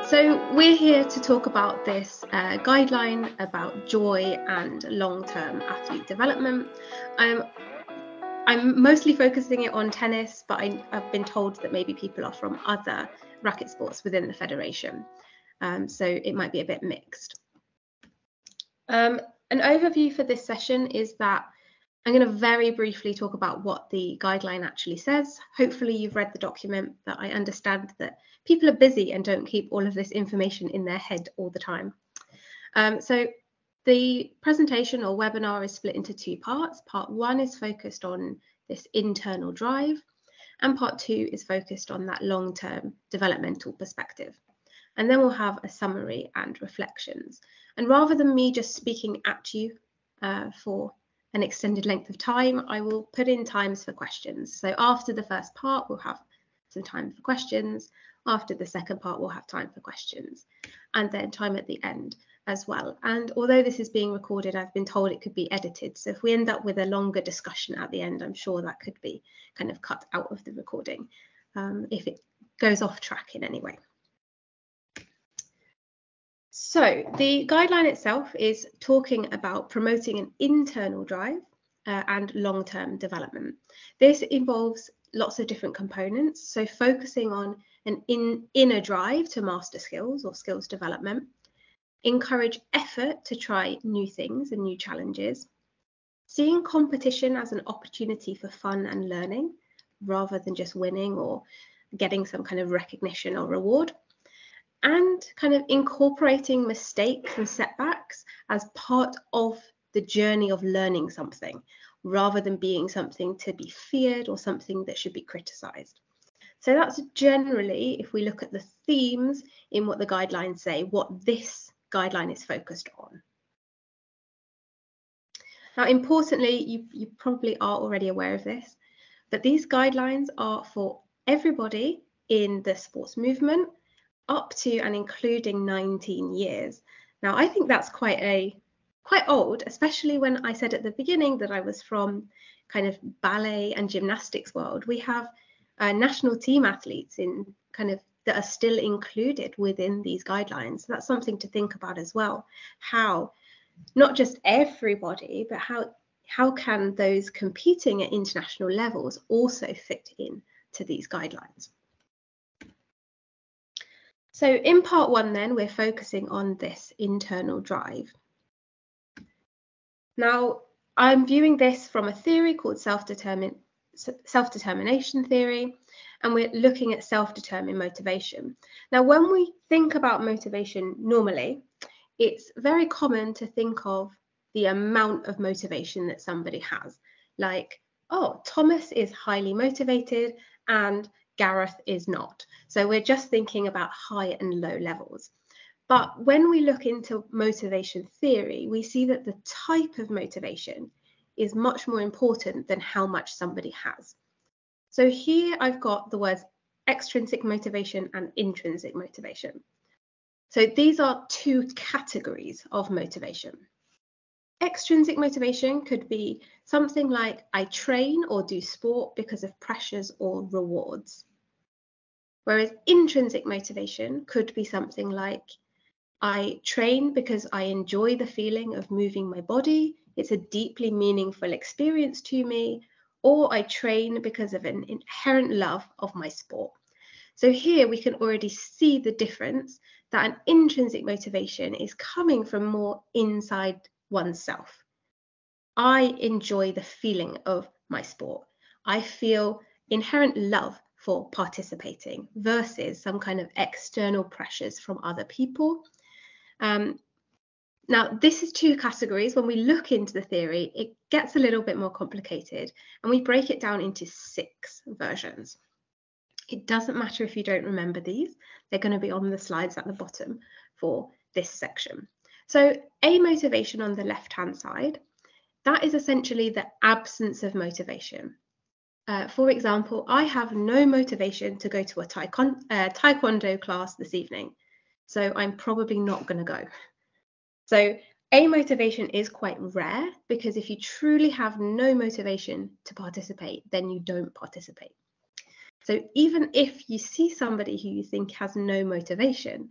So we're here to talk about this guideline about joy and long-term athlete development. I'm mostly focusing it on tennis, but I've been told that maybe people are from other racket sports within the federation. So it might be a bit mixed. An overview for this session is that I'm going to very briefly talk about what the guideline actually says. Hopefully you've read the document, but I understand that people are busy and don't keep all of this information in their head all the time. So the presentation or webinar is split into two parts. Part one is focused on this internal drive, and part two is focused on that long-term developmental perspective. And then we'll have a summary and reflections. And rather than me just speaking at you for an extended length of time, I will put in times for questions. So after the first part, we'll have some time for questions. After the second part, we'll have time for questions, and then time at the end as well. And although this is being recorded, I've been told it could be edited. So if we end up with a longer discussion at the end, I'm sure that could be kind of cut out of the recording if it goes off track in any way. So the guideline itself is talking about promoting an internal drive and long-term development. This involves lots of different components. So focusing on an inner drive to master skills or skills development, encourage effort to try new things and new challenges, seeing competition as an opportunity for fun and learning rather than just winning or getting some kind of recognition or reward, and kind of incorporating mistakes and setbacks as part of the journey of learning something, rather than being something to be feared or something that should be criticized. So that's generally, if we look at the themes in what the guidelines say, what this guideline is focused on. Now, importantly, you probably are already aware of this, but these guidelines are for everybody in the sports movement, up to and including 19 years. Now, I think that's quite old, especially when I said at the beginning that I was from kind of ballet and gymnastics world. We have national team athletes in kind of that are still included within these guidelines. So that's something to think about as well. How not just everybody, but how can those competing at international levels also fit in to these guidelines? So in part one then, we're focusing on this internal drive. Now, I'm viewing this from a theory called self-determination theory, and we're looking at self-determined motivation. Now, when we think about motivation normally, it's very common to think of the amount of motivation that somebody has. Like, oh, Thomas is highly motivated and Gareth is not. So we're just thinking about high and low levels. But when we look into motivation theory, we see that the type of motivation is much more important than how much somebody has. So here I've got the words extrinsic motivation and intrinsic motivation. So these are two categories of motivation. Extrinsic motivation could be something like I train or do sport because of pressures or rewards. Whereas intrinsic motivation could be something like I train because I enjoy the feeling of moving my body. It's a deeply meaningful experience to me. Or I train because of an inherent love of my sport. So here we can already see the difference that an intrinsic motivation is coming from more inside oneself. I enjoy the feeling of my sport. I feel inherent love for participating versus some kind of external pressures from other people. Now, this is two categories. When we look into the theory, it gets a little bit more complicated, and we break it down into 6 versions. It doesn't matter if you don't remember these. They're going to be on the slides at the bottom for this section. So a motivation on the left-hand side, that is essentially the absence of motivation. For example, I have no motivation to go to a taekwondo class this evening, so I'm probably not going to go. So a motivation is quite rare, because if you truly have no motivation to participate, then you don't participate. So even if you see somebody who you think has no motivation,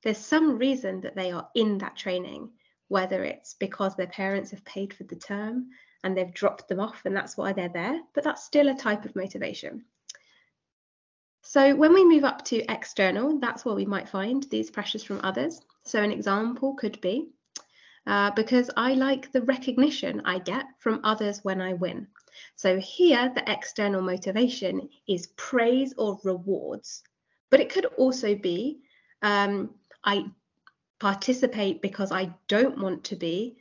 there's some reason that they are in that training, whether it's because their parents have paid for the term and they've dropped them off and that's why they're there, but that's still a type of motivation. So when we move up to external, that's where we might find these pressures from others. So an example could be, because I like the recognition I get from others when I win. So here, the external motivation is praise or rewards, but it could also be, I participate because I don't want to be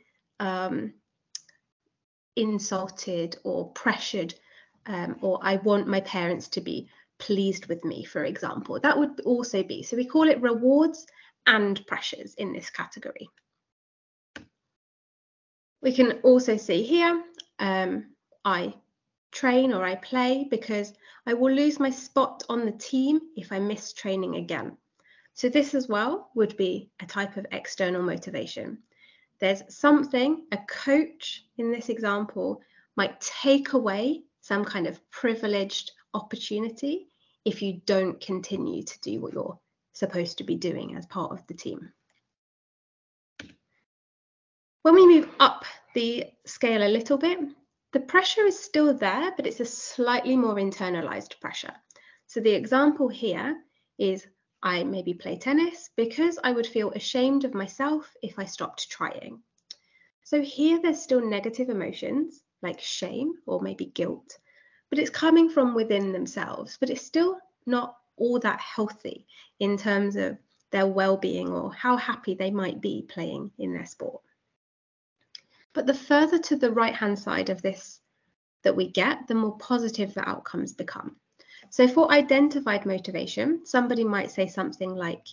insulted or pressured, or I want my parents to be pleased with me, for example. That would also be, so we call it rewards and pressures in this category. We can also see here, I train or I play because I will lose my spot on the team if I miss training again. So this as well would be a type of external motivation. There's something a coach in this example might take away some kind of privileged opportunity if you don't continue to do what you're supposed to be doing as part of the team. When we move up the scale a little bit, the pressure is still there, but it's a slightly more internalized pressure. So the example here is I maybe play tennis because I would feel ashamed of myself if I stopped trying. So here there's still negative emotions like shame or maybe guilt, but it's coming from within themselves, but it's still not all that healthy in terms of their well-being or how happy they might be playing in their sport. But the further to the right-hand side of this that we get, the more positive the outcomes become. So for identified motivation, somebody might say something like,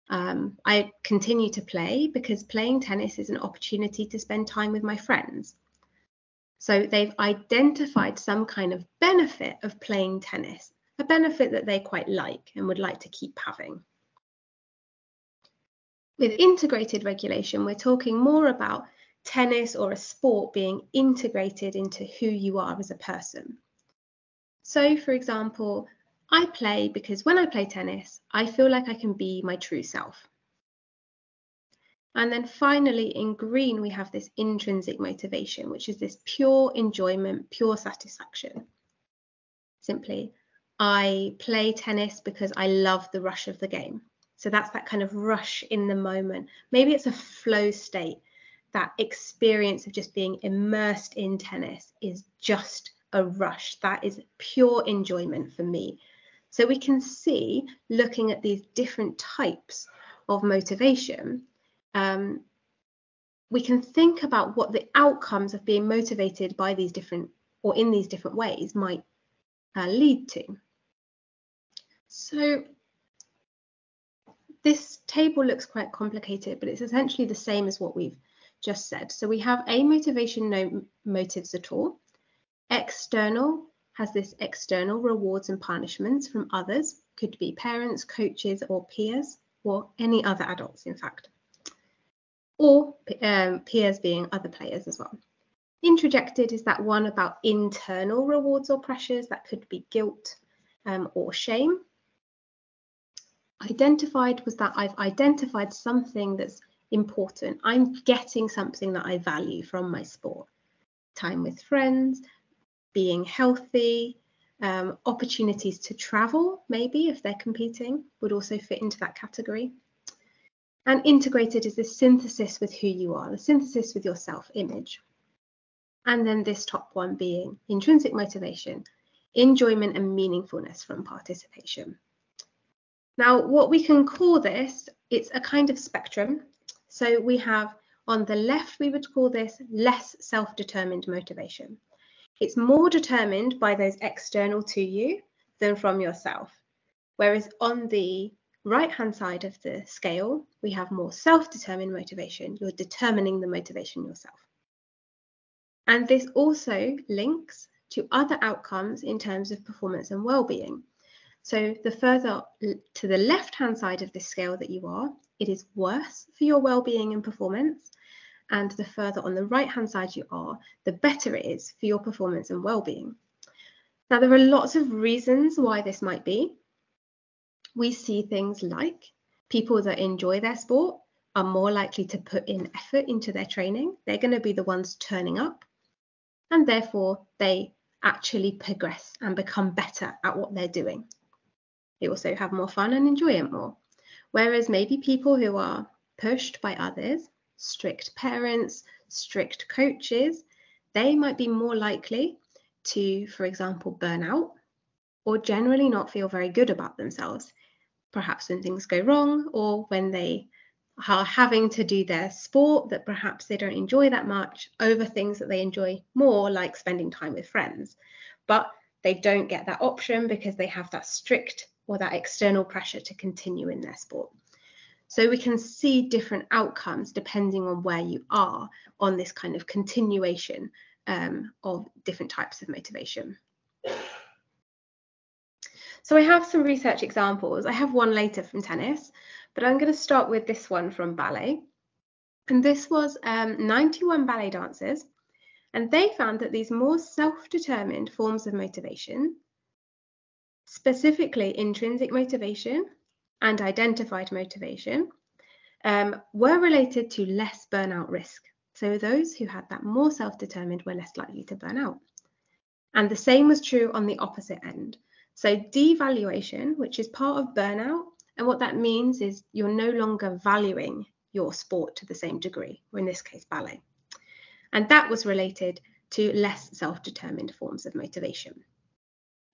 I continue to play because playing tennis is an opportunity to spend time with my friends. So they've identified some kind of benefit of playing tennis, a benefit that they quite like and would like to keep having. With integrated regulation, we're talking more about tennis or a sport being integrated into who you are as a person. So, for example, I play because when I play tennis, I feel like I can be my true self. And then finally, in green, we have this intrinsic motivation, which is this pure enjoyment, pure satisfaction. Simply, I play tennis because I love the rush of the game. So that's that kind of rush in the moment. Maybe it's a flow state. That experience of just being immersed in tennis is just a rush. That is pure enjoyment for me. So we can see, looking at these different types of motivation, we can think about what the outcomes of being motivated by these different or in these different ways might lead to. So this table looks quite complicated, but it's essentially the same as what we've just said. So we have a motivation, no motives at all. External has this external rewards and punishments from others, could be parents, coaches, or peers, or any other adults, in fact, or peers being other players as well. Introjected is that one about internal rewards or pressures, that could be guilt or shame. Identified was that I've identified something that's important. I'm getting something that I value from my sport. Time with friends, being healthy, opportunities to travel, maybe if they're competing, would also fit into that category. And integrated is this synthesis with who you are, the synthesis with your self-image. And then this top one being intrinsic motivation, enjoyment and meaningfulness from participation. Now, what we can call this, it's a kind of spectrum. So we have on the left, we would call this less self-determined motivation. It's more determined by those external to you than from yourself. Whereas on the right-hand side of the scale, we have more self-determined motivation. You're determining the motivation yourself. And this also links to other outcomes in terms of performance and well-being. So the further to the left-hand side of this scale that you are, it is worse for your well-being and performance. And the further on the right-hand side you are, the better it is for your performance and well-being. Now, there are lots of reasons why this might be. We see things like People that enjoy their sport are more likely to put in effort into their training. They're going to be the ones turning up, and therefore they actually progress and become better at what they're doing. They also have more fun and enjoy it more. Whereas maybe people who are pushed by others, strict parents, strict coaches, they might be more likely to, for example, burn out or generally not feel very good about themselves, perhaps when things go wrong or when they are having to do their sport that perhaps they don't enjoy that much over things that they enjoy more, like spending time with friends. But they don't get that option because they have that strict or that external pressure to continue in their sport. So we can see different outcomes depending on where you are on this kind of continuation of different types of motivation. So I have some research examples. I have one later from tennis, but I'm going to start with this one from ballet. And this was 91 ballet dancers, and they found that these more self-determined forms of motivation, specifically intrinsic motivation and identified motivation, were related to less burnout risk. So those who had that more self-determined were less likely to burn out. And the same was true on the opposite end. So devaluation, which is part of burnout, and what that means is you're no longer valuing your sport to the same degree, or in this case, ballet. And that was related to less self-determined forms of motivation.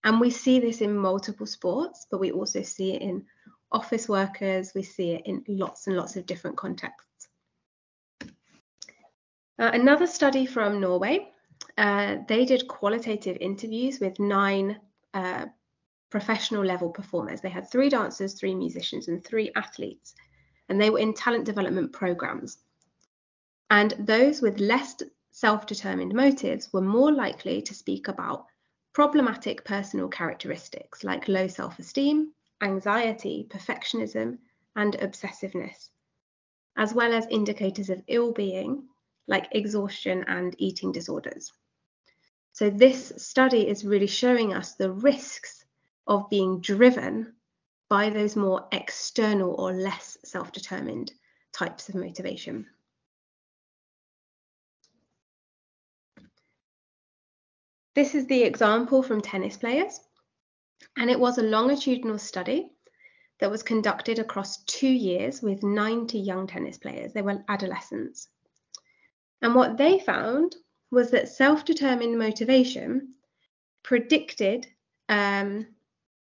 And we see this in multiple sports, but we also see it in office workers, we see it in lots and lots of different contexts. Another study from Norway, they did qualitative interviews with 9 professional level performers. They had 3 dancers, 3 musicians, and 3 athletes, and they were in talent development programs. And those with less self-determined motives were more likely to speak about problematic personal characteristics like low self-esteem, anxiety, perfectionism, and obsessiveness, as well as indicators of ill-being like exhaustion and eating disorders. So this study is really showing us the risks of being driven by those more external or less self-determined types of motivation. This is the example from tennis players, and it was a longitudinal study that was conducted across 2 years with 90 young tennis players. They were adolescents. And what they found was that self-determined motivation predicted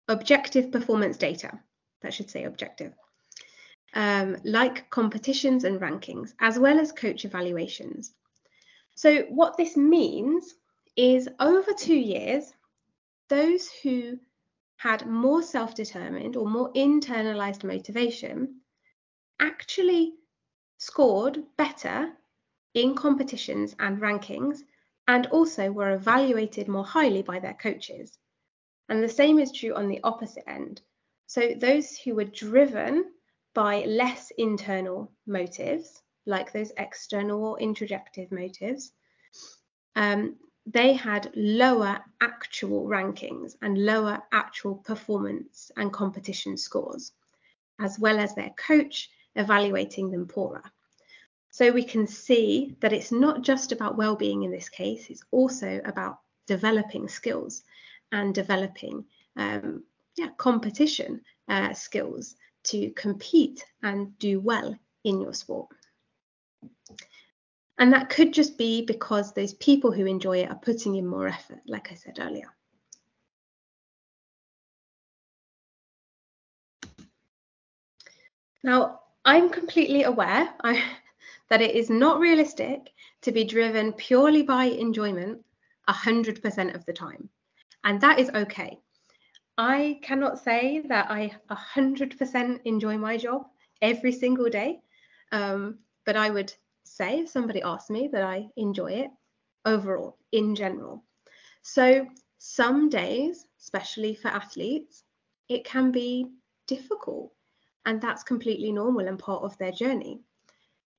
objective performance data, that should say objective, like competitions and rankings, as well as coach evaluations. So what this means is over 2 years, those who had more self-determined or more internalized motivation actually scored better in competitions and rankings, and also were evaluated more highly by their coaches. And the same is true on the opposite end. So those who were driven by less internal motives, like those external or introjective motives, they had lower actual rankings and lower actual performance and competition scores, as well as their coach evaluating them poorer. So we can see that it's not just about well-being in this case, it's also about developing skills and developing competition skills to compete and do well in your sport. And that could just be because those people who enjoy it are putting in more effort, like I said earlier. Now, I'm completely aware that it is not realistic to be driven purely by enjoyment 100% of the time. And that is okay. I cannot say that I 100% enjoy my job every single day, but I would say if somebody asked me that I enjoy it overall, in general. So some days, especially for athletes, it can be difficult, and that's completely normal and part of their journey.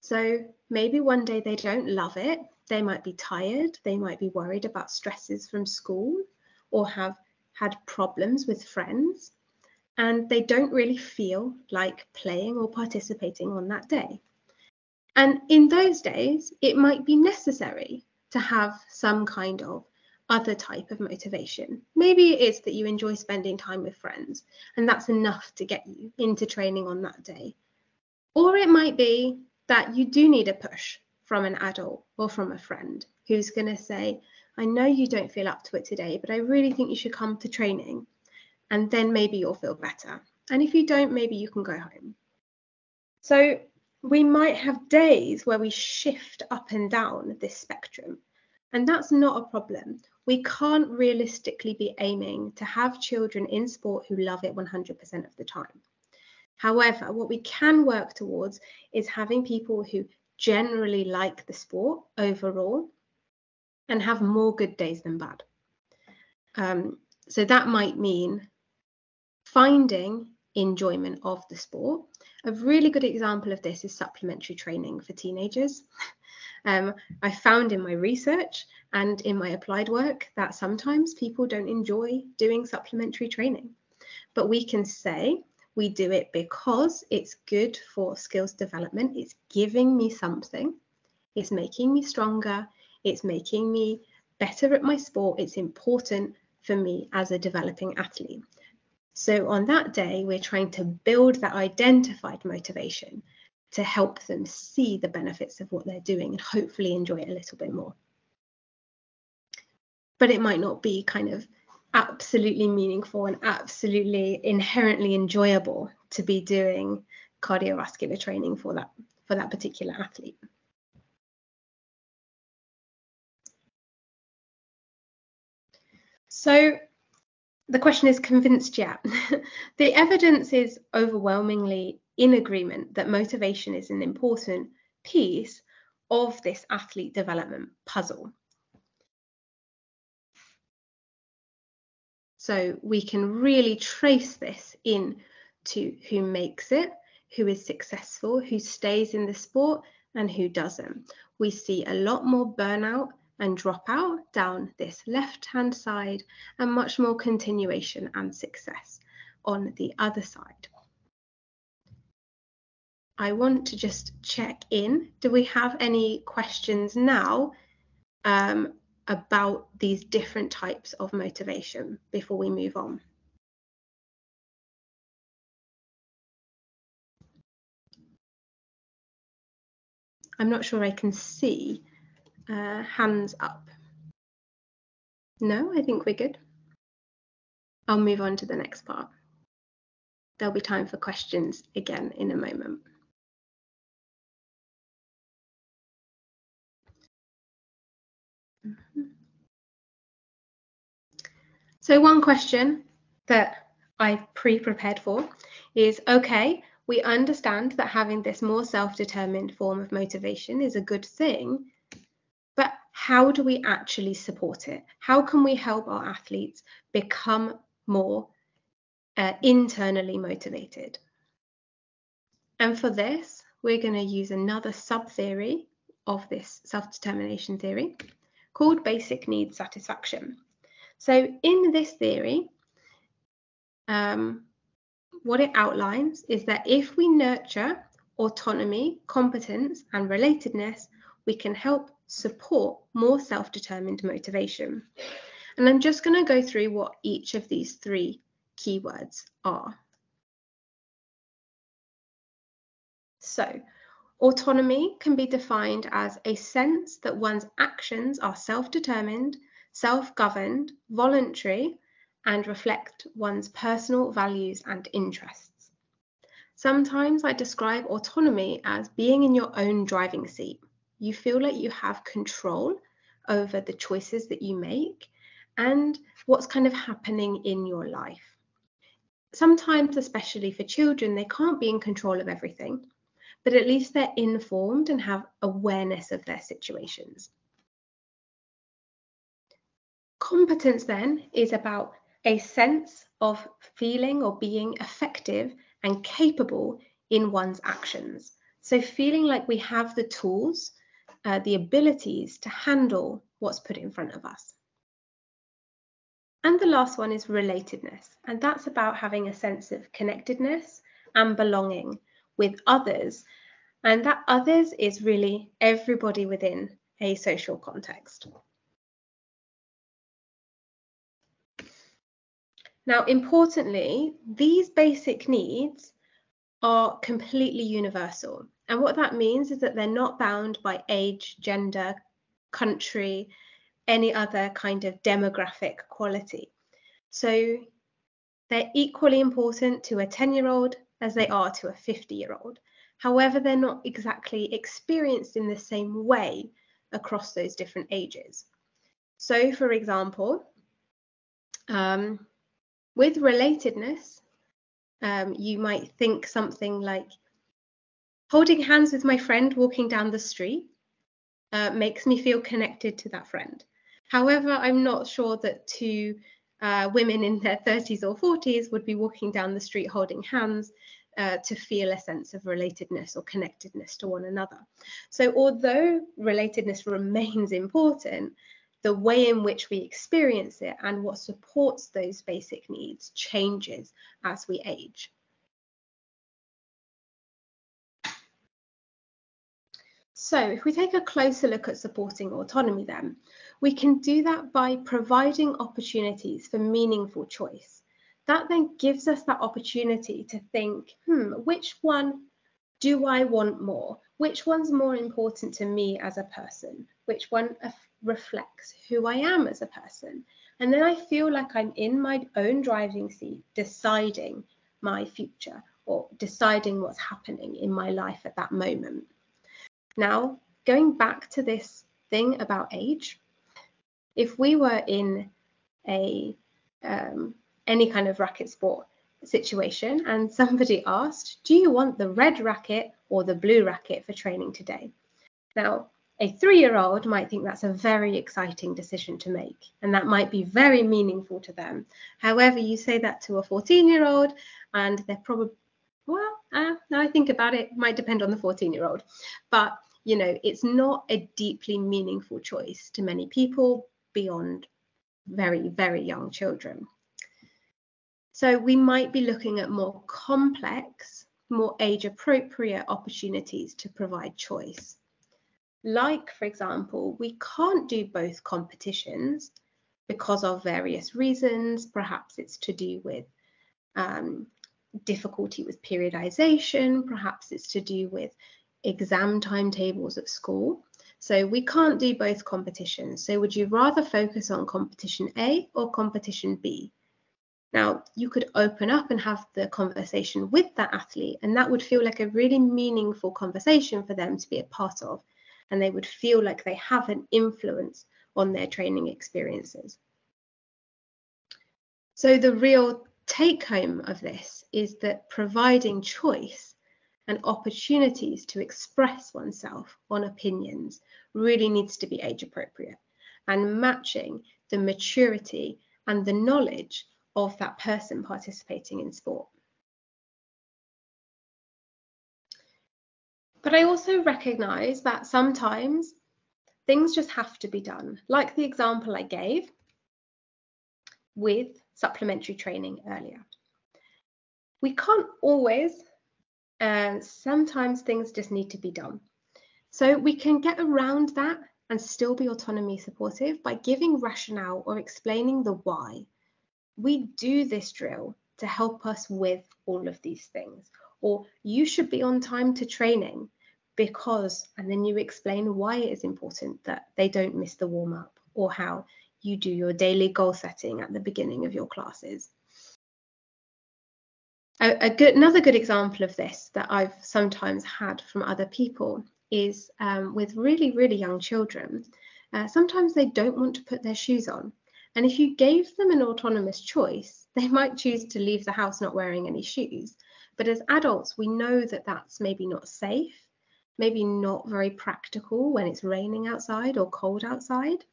So maybe one day they don't love it, they might be tired, they might be worried about stresses from school, or have had problems with friends. and they don't really feel like playing or participating on that day. And in those days, it might be necessary to have some kind of other type of motivation. Maybe it is that you enjoy spending time with friends, and that's enough to get you into training on that day. Or it might be that you do need a push from an adult or from a friend who's going to say, I know you don't feel up to it today, but I really think you should come to training, and then maybe you'll feel better. And if you don't, maybe you can go home. So we might have days where we shift up and down this spectrum, and that's not a problem. We can't realistically be aiming to have children in sport who love it 100% of the time. However, what we can work towards is having people who generally like the sport overall and have more good days than bad. So that might mean finding enjoyment of the sport. A really good example of this is supplementary training for teenagers. I found in my research and in my applied work that sometimes people don't enjoy doing supplementary training, but we can say we do it because it's good for skills development. It's giving me something. It's making me stronger. It's making me better at my sport. It's important for me as a developing athlete. So on that day, we're trying to build that identified motivation to help them see the benefits of what they're doing and hopefully enjoy it a little bit more. But it might not be kind of absolutely meaningful and absolutely inherently enjoyable to be doing cardiovascular training for that particular athlete. So the question is, convinced yet? The evidence is overwhelmingly in agreement that motivation is an important piece of this athlete development puzzle. So we can really trace this in to who makes it, who is successful, who stays in the sport, and who doesn't. We see a lot more burnout and dropout down this left-hand side, and much more continuation and success on the other side. I want to just check in. Do we have any questions now about these different types of motivation before we move on? I'm not sure I can see hands up. No, I think we're good. I'll move on to the next part. There'll be time for questions again in a moment. So one question that I pre-prepared for is, okay, we understand that having this more self-determined form of motivation is a good thing, but how do we actually support it? How can we help our athletes become more internally motivated? And for this, we're going to use another sub-theory of this self-determination theory called basic need satisfaction. So in this theory, what it outlines is that if we nurture autonomy, competence, and relatedness, we can help support more self-determined motivation. And I'm just going to go through what each of these three keywords are. So, autonomy can be defined as a sense that one's actions are self-determined, self-governed, voluntary, and reflect one's personal values and interests. Sometimes I describe autonomy as being in your own driving seat. You feel like you have control over the choices that you make and what's kind of happening in your life. Sometimes, especially for children, they can't be in control of everything, but at least they're informed and have awareness of their situations. Competence then is about a sense of feeling or being effective and capable in one's actions. So feeling like we have the tools, the abilities to handle what's put in front of us. And the last one is relatedness, and that's about having a sense of connectedness and belonging with others. And that others is really everybody within a social context. Now, importantly, these basic needs are completely universal. And what that means is that they're not bound by age, gender, country, any other kind of demographic quality. So they're equally important to a 10-year-old as they are to a 50-year-old. However, they're not exactly experienced in the same way across those different ages. So, for example, with relatedness, you might think something like, holding hands with my friend walking down the street makes me feel connected to that friend. However, I'm not sure that two women in their 30s or 40s would be walking down the street holding hands to feel a sense of relatedness or connectedness to one another. So although relatedness remains important, the way in which we experience it and what supports those basic needs changes as we age. So if we take a closer look at supporting autonomy then, we can do that by providing opportunities for meaningful choice. That then gives us that opportunity to think, which one do I want more? Which one's more important to me as a person? Which one reflects who I am as a person? And then I feel like I'm in my own driving seat, deciding my future or deciding what's happening in my life at that moment. Now, going back to this thing about age, if we were in a any kind of racket sport situation and somebody asked, do you want the red racket or the blue racket for training today? Now, a 3-year-old might think that's a very exciting decision to make, and that might be very meaningful to them. However, you say that to a 14-year-old and they're probably, well, now I think about it, might depend on the 14-year-old. But, you know, it's not a deeply meaningful choice to many people beyond very, very young children. So we might be looking at more complex, more age-appropriate opportunities to provide choice. Like, for example, we can't do both competitions because of various reasons. Perhaps it's to do with difficulty with periodization. Perhaps it's to do with exam timetables at school. So we can't do both competitions. So would you rather focus on competition A or competition B? Now, you could open up and have the conversation with that athlete, and that would feel like a really meaningful conversation for them to be a part of, and they would feel like they have an influence on their training experiences. So the real take home of this is that providing choice and opportunities to express oneself on opinions really needs to be age appropriate and matching the maturity and the knowledge of that person participating in sport. But I also recognise that sometimes things just have to be done, like the example I gave with supplementary training earlier. We can't always, sometimes things just need to be done. So we can get around that and still be autonomy supportive by giving rationale or explaining the why. We do this drill to help us with all of these things. Or you should be on time to training because, and then you explain why it is important that they don't miss the warm-up, or how you do your daily goal setting at the beginning of your classes. Another good example of this that I've sometimes had from other people is with really, really young children. Sometimes they don't want to put their shoes on. And if you gave them an autonomous choice, they might choose to leave the house not wearing any shoes. But as adults, we know that that's maybe not safe, maybe not very practical when it's raining outside or cold outside.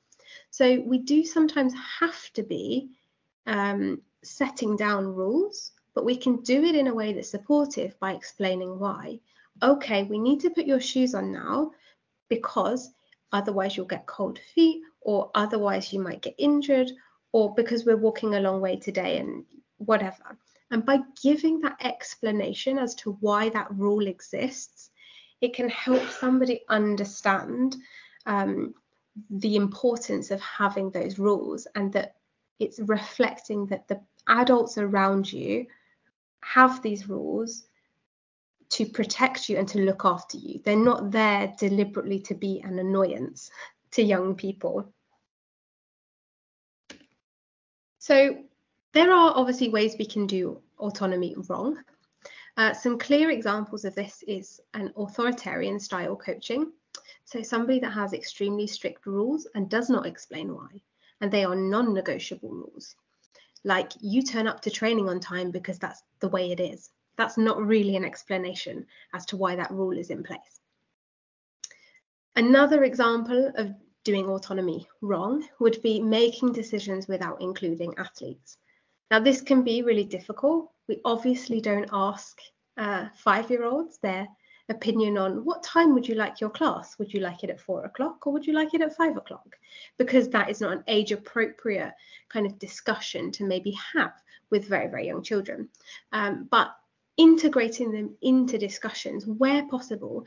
So we do sometimes have to be setting down rules, but we can do it in a way that's supportive by explaining why. Okay, we need to put your shoes on now because otherwise you'll get cold feet, or otherwise you might get injured, or because we're walking a long way today and whatever. And by giving that explanation as to why that rule exists, it can help somebody understand the importance of having those rules, and that it's reflecting that the adults around you have these rules to protect you and to look after you. They're not there deliberately to be an annoyance to young people. So there are obviously ways we can do autonomy wrong. Some clear examples of this is an authoritarian style coaching. So somebody that has extremely strict rules and does not explain why, and they are non-negotiable rules. Like, you turn up to training on time because that's the way it is. That's not really an explanation as to why that rule is in place. Another example of doing autonomy wrong would be making decisions without including athletes. Now, this can be really difficult. We obviously don't ask 5-year-olds their opinion on what time would you like your class? Would you like it at 4 o'clock or would you like it at 5 o'clock? Because that is not an age appropriate kind of discussion to maybe have with very, very young children. But integrating them into discussions where possible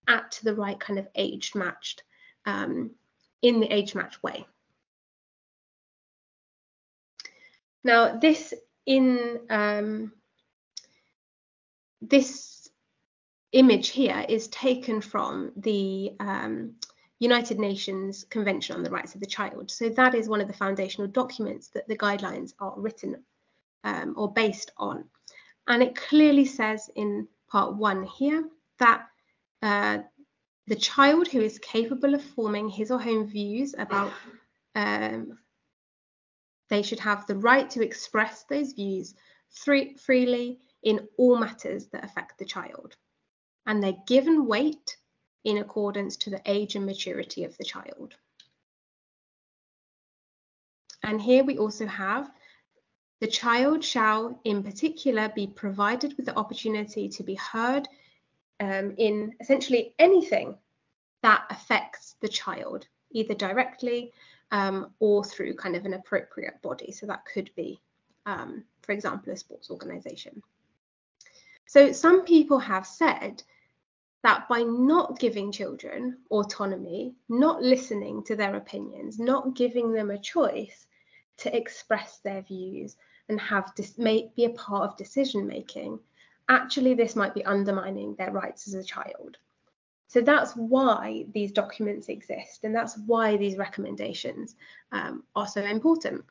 at the right kind of age matched, in the age matched way. Now, this image here is taken from the United Nations Convention on the Rights of the Child. So that is one of the foundational documents that the guidelines are written or based on. And it clearly says in part 1 here that the child who is capable of forming his or her own views about they should have the right to express those views freely in all matters that affect the child. And they're given weight in accordance to the age and maturity of the child. And here we also have the child shall in particular be provided with the opportunity to be heard in essentially anything that affects the child, either directly or through kind of an appropriate body. So that could be, for example, a sports organization. So some people have said that by not giving children autonomy, not listening to their opinions, not giving them a choice to express their views and be a part of decision making, actually this might be undermining their rights as a child. So that's why these documents exist, and that's why these recommendations are so important.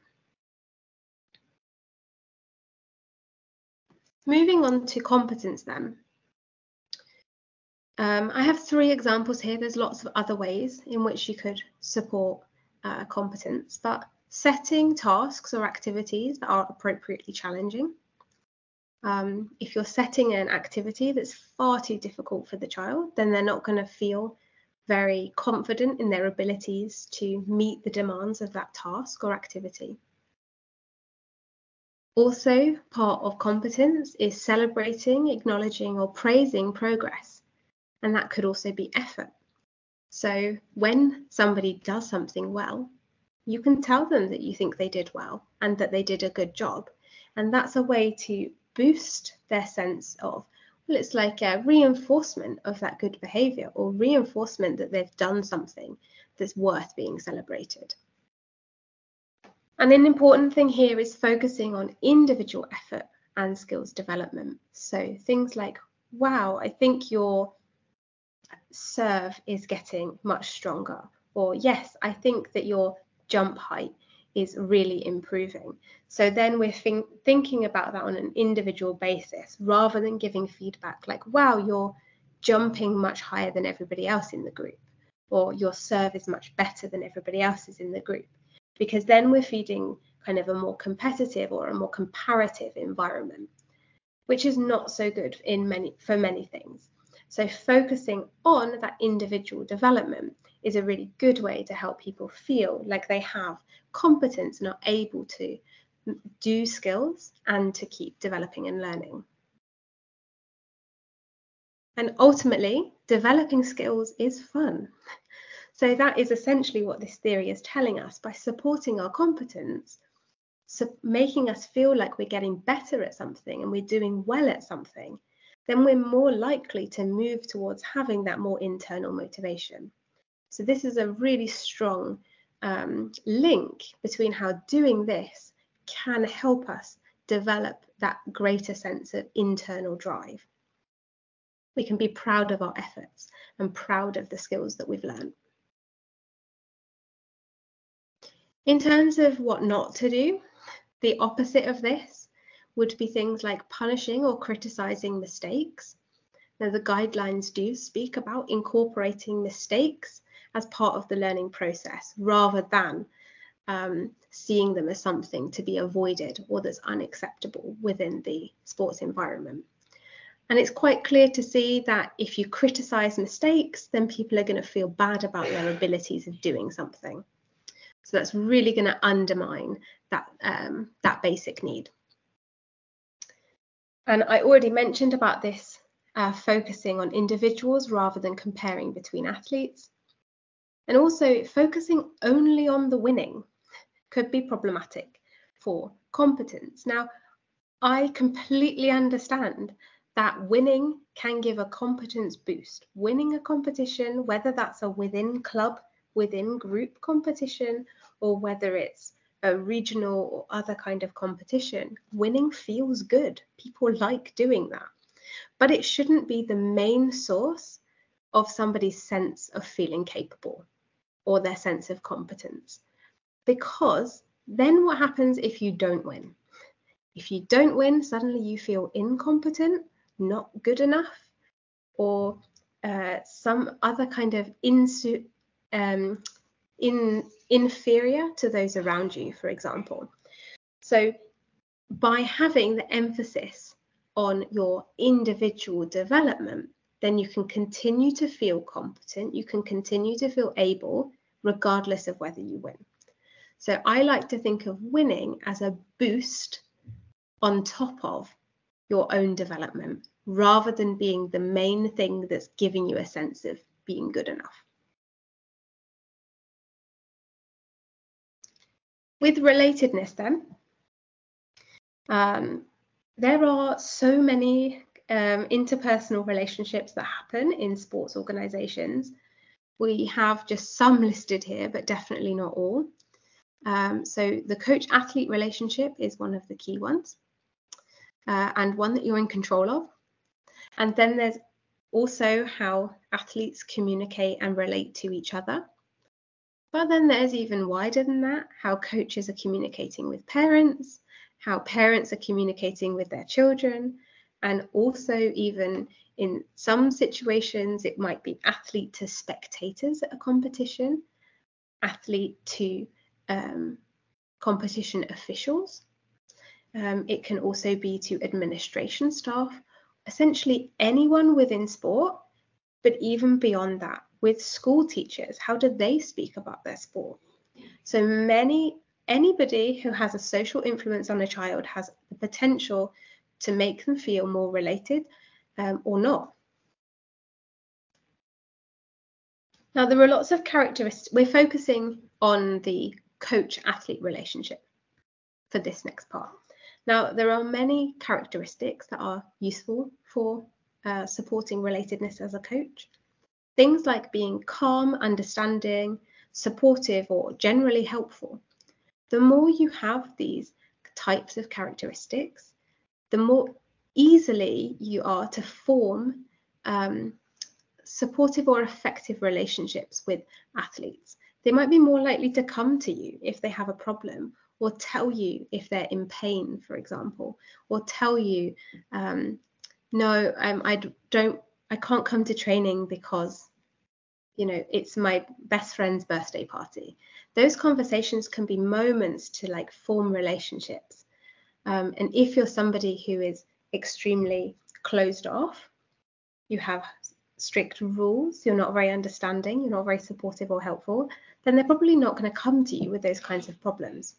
Moving on to competence then. I have 3 examples here. There's lots of other ways in which you could support competence, but setting tasks or activities that are appropriately challenging. If you're setting an activity that's far too difficult for the child, then they're not going to feel very confident in their abilities to meet the demands of that task or activity. Also, part of competence is celebrating, acknowledging, or praising progress. And that could also be effort. So when somebody does something well, you can tell them that you think they did well and that they did a good job. And that's a way to boost their sense of, well, it's like a reinforcement of that good behavior, or reinforcement that they've done something that's worth being celebrated. And an important thing here is focusing on individual effort and skills development. So things like, wow, I think your serve is getting much stronger, or yes, I think that your jump height is really improving. So then we're thinking about that on an individual basis, rather than giving feedback like, wow, you're jumping much higher than everybody else in the group, or your serve is much better than everybody else's in the group, because then we're feeding kind of a more competitive or a more comparative environment, which is not so good for many things. So focusing on that individual development is a really good way to help people feel like they have competence and are able to do skills and to keep developing and learning. And ultimately, developing skills is fun. So that is essentially what this theory is telling us. By supporting our competence, making us feel like we're getting better at something and we're doing well at something, then we're more likely to move towards having that more internal motivation. So this is a really strong link between how doing this can help us develop that greater sense of internal drive. We can be proud of our efforts and proud of the skills that we've learned. In terms of what not to do, the opposite of this would be things like punishing or criticizing mistakes. Now, the guidelines do speak about incorporating mistakes as part of the learning process rather than seeing them as something to be avoided or that's unacceptable within the sports environment. And it's quite clear to see that if you criticize mistakes, then people are going to feel bad about their abilities of doing something. So that's really going to undermine that basic need. And I already mentioned about this focusing on individuals rather than comparing between athletes. And also focusing only on the winning could be problematic for competence. Now, I completely understand that winning can give a competence boost. Winning a competition, whether that's a within club, within group competition, or whether it's a regional or other kind of competition, winning feels good. People like doing that. But it shouldn't be the main source of somebody's sense of feeling capable or their sense of competence. Because then what happens if you don't win? If you don't win, suddenly you feel incompetent, not good enough, or some other kind of inferior to those around you, for example. So by having the emphasis on your individual development, then you can continue to feel competent, you can continue to feel able, regardless of whether you win. So I like to think of winning as a boost on top of your own development, rather than being the main thing that's giving you a sense of being good enough. With relatedness then, there are so many interpersonal relationships that happen in sports organisations. We have just some listed here, but definitely not all. So the coach-athlete relationship is one of the key ones, and one that you're in control of. And then there's also how athletes communicate and relate to each other. But then there's even wider than that, how coaches are communicating with parents, how parents are communicating with their children, and also even in some situations, it might be athlete to spectators at a competition, athlete to competition officials. It can also be to administration staff, essentially anyone within sport, but even beyond that, with school teachers, how do they speak about their sport? So anybody who has a social influence on a child has the potential to make them feel more related or not. Now, there are lots of characteristics. We're focusing on the coach-athlete relationship for this next part. Now, there are many characteristics that are useful for supporting relatedness as a coach. Things like being calm, understanding, supportive, or generally helpful. The more you have these types of characteristics, the more easily you are to form supportive or effective relationships with athletes. They might be more likely to come to you if they have a problem, or tell you if they're in pain, for example, or tell you, no, I can't come to training because, you know, it's my best friend's birthday party. Those conversations can be moments to like form relationships. And if you're somebody who is extremely closed off, you have strict rules, you're not very understanding, you're not very supportive or helpful, then they're probably not going to come to you with those kinds of problems.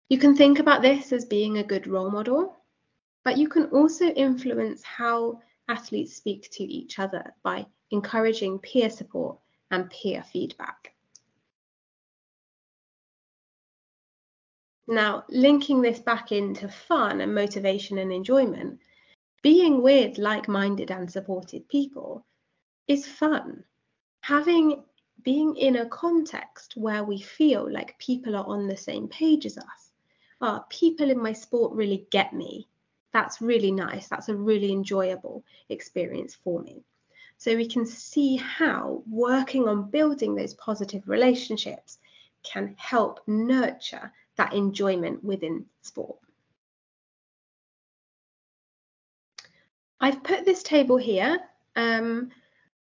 You can think about this as being a good role model, but you can also influence how athletes speak to each other by encouraging peer support and peer feedback. Now, linking this back into fun and motivation and enjoyment, being with like-minded and supported people is fun. Being in a context where we feel like people are on the same page as us. People in my sport really get me. That's really nice. That's a really enjoyable experience for me. So we can see how working on building those positive relationships can help nurture that enjoyment within sport. I've put this table here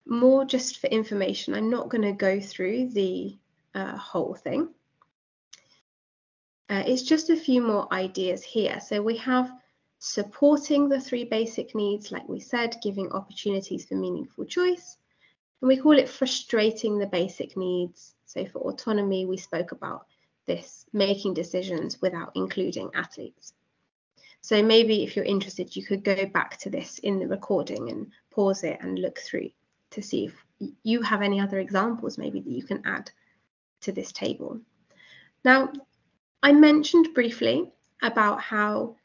more just for information. I'm not going to go through the whole thing. It's just a few more ideas here. So we have supporting the 3 basic needs, like we said, giving opportunities for meaningful choice. And we call it frustrating the basic needs. So for autonomy, we spoke about this, making decisions without including athletes. So maybe if you're interested, you could go back to this in the recording and pause it and look through to see if you have any other examples maybe that you can add to this table. Now, I mentioned briefly about how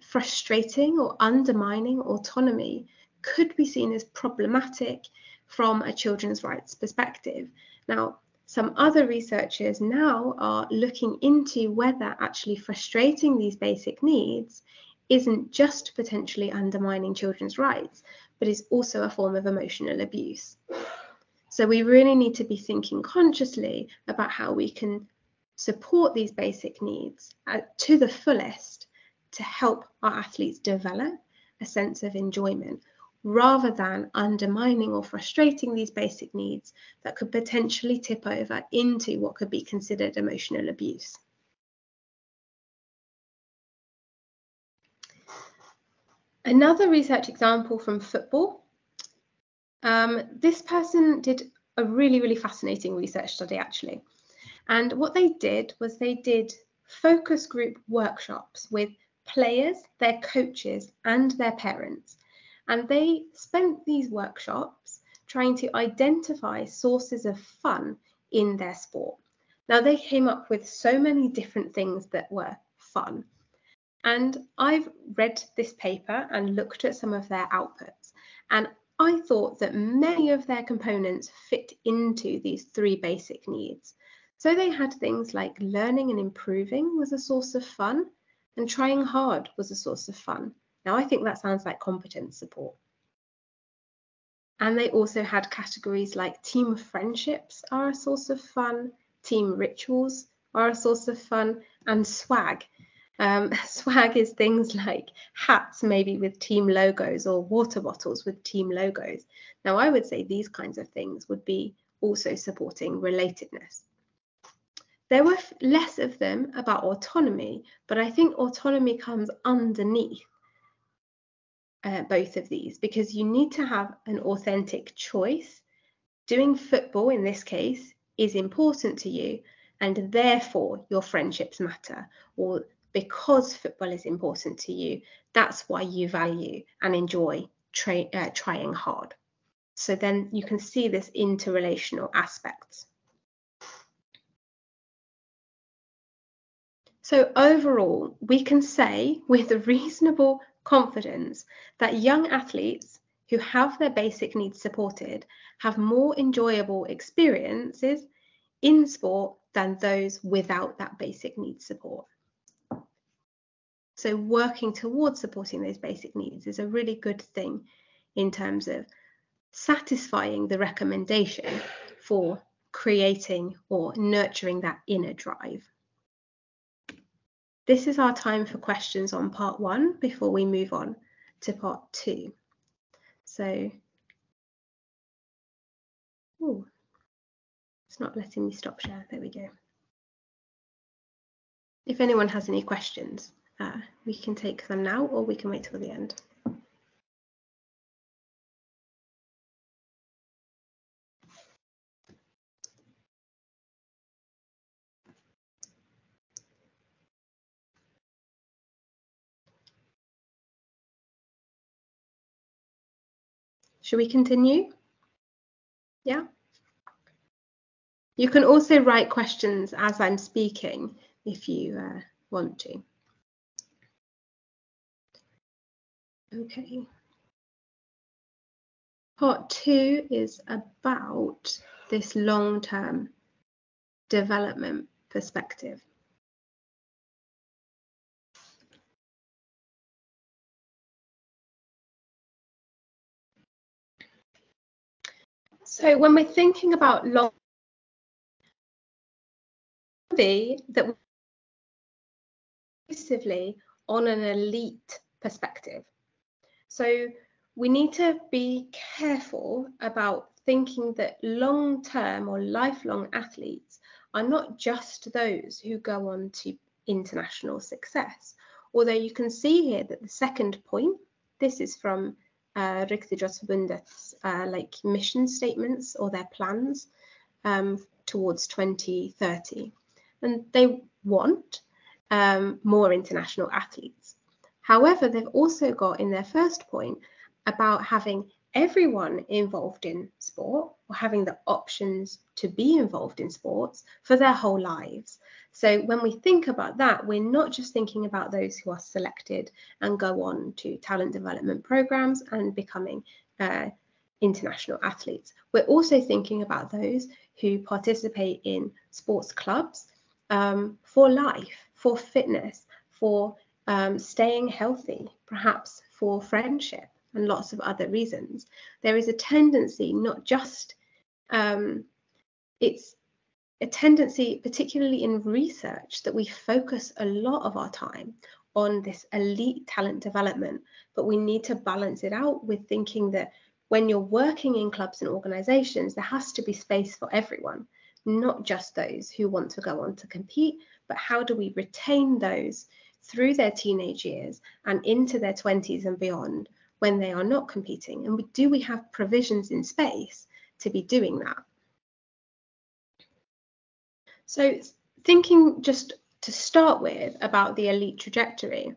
frustrating or undermining autonomy could be seen as problematic from a children's rights perspective. Now, some other researchers now are looking into whether actually frustrating these basic needs isn't just potentially undermining children's rights, but is also a form of emotional abuse. So we really need to be thinking consciously about how we can support these basic needs to the fullest to help our athletes develop a sense of enjoyment, rather than undermining or frustrating these basic needs that could potentially tip over into what could be considered emotional abuse. Another research example from football. This person did a really fascinating research study actually. And what they did was they did focus group workshops with players, their coaches, and their parents. And they spent these workshops trying to identify sources of fun in their sport. Now, they came up with so many different things that were fun. And I've read this paper and looked at some of their outputs. And I thought that many of their components fit into these 3 basic needs. So they had things like learning and improving was a source of fun, and trying hard was a source of fun. Now, I think that sounds like competence support. And they also had categories like team friendships are a source of fun, team rituals are a source of fun, and swag. Swag is things like hats maybe with team logos or water bottles with team logos. Now, I would say these kinds of things would be also supporting relatedness. There were less of them about autonomy, but I think autonomy comes underneath both of these, because you need to have an authentic choice. Doing football in this case is important to you, and therefore your friendships matter, or because football is important to you, that's why you value and enjoy trying hard. So then you can see this interrelational aspects. So overall, we can say with reasonable confidence that young athletes who have their basic needs supported have more enjoyable experiences in sport than those without that basic needs support. So working towards supporting those basic needs is a really good thing in terms of satisfying the recommendation for creating or nurturing that inner drive. This is our time for questions on part 1 before we move on to part 2. So, it's not letting me stop share. There we go. If anyone has any questions, we can take them now, or we can wait till the end. Should we continue? Yeah. You can also write questions as I'm speaking, if you want to. Okay. Part 2 is about this long-term development perspective. So when we're thinking about long, that we're exclusively on an elite perspective. So we need to be careful about thinking that long-term or lifelong athletes are not just those who go on to international success. Although you can see here that the second point, this is from Riksidrottsförbundets like mission statements or their plans towards 2030. And they want more international athletes. However, they've also got in their first point about having everyone involved in sport or having the options to be involved in sports for their whole lives. So when we think about that, we're not just thinking about those who are selected and go on to talent development programs and becoming international athletes. We're also thinking about those who participate in sports clubs for life, for fitness, for staying healthy, perhaps for friendship and lots of other reasons. There is a tendency, not just, it's a tendency, particularly in research, that we focus a lot of our time on this elite talent development, but we need to balance it out with thinking that when you're working in clubs and organizations, there has to be space for everyone, not just those who want to go on to compete, but how do we retain those through their teenage years and into their 20s and beyond when they are not competing? And do we have provisions in space to be doing that? So thinking just to start with about the elite trajectory,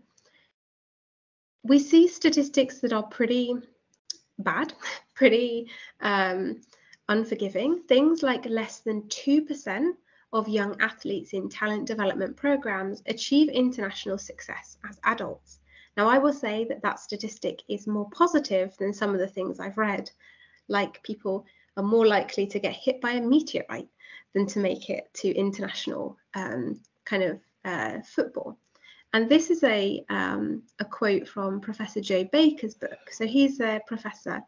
we see statistics that are pretty bad, pretty unforgiving. Things like less than 2% of young athletes in talent development programs achieve international success as adults. Now, I will say that that statistic is more positive than some of the things I've read, like people are more likely to get hit by a meteorite than to make it to international football. And this is a quote from Professor Joe Baker's book. So he's a professor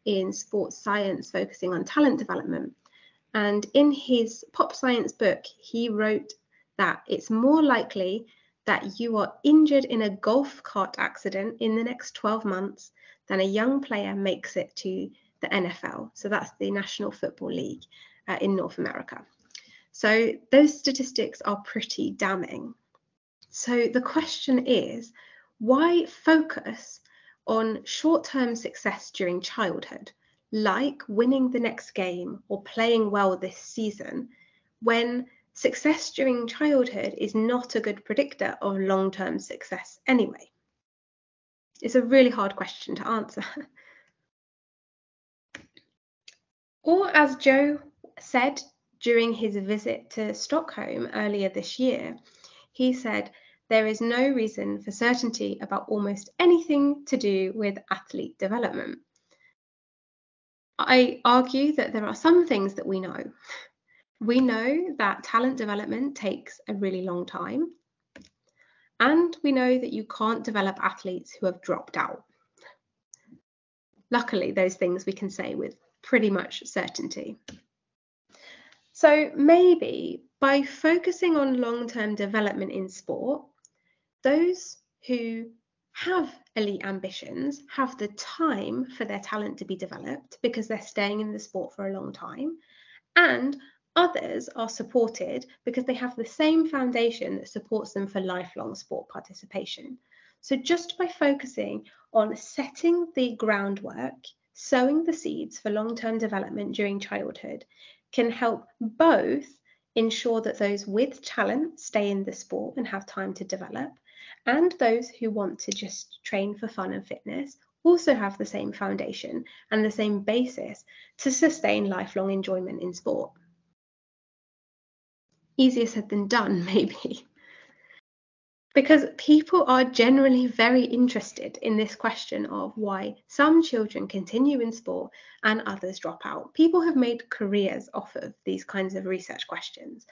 in sports science focusing on talent development. And in his pop science book, he wrote that it's more likely that you are injured in a golf cart accident in the next 12 months than a young player makes it to the NFL. So that's the National Football League in North America. So those statistics are pretty damning. So the question is, why focus on short-term success during childhood, like winning the next game or playing well this season, when success during childhood is not a good predictor of long-term success anyway? It's a really hard question to answer. Or as Joe said during his visit to Stockholm earlier this year, he said, there is no reason for certainty about almost anything to do with athlete development. I argue that there are some things that we know. We know that talent development takes a really long time. And we know that you can't develop athletes who have dropped out. Luckily, those things we can say with pretty much certainty. So maybe by focusing on long-term development in sport, those who have elite ambitions have the time for their talent to be developed because they're staying in the sport for a long time, and others are supported because they have the same foundation that supports them for lifelong sport participation. So just by focusing on setting the groundwork, sowing the seeds for long-term development during childhood can help both ensure that those with talent stay in the sport and have time to develop, and those who want to just train for fun and fitness also have the same foundation and the same basis to sustain lifelong enjoyment in sport. Easier said than done, maybe. Because people are generally very interested in this question of why some children continue in sport and others drop out. People have made careers off of these kinds of research questions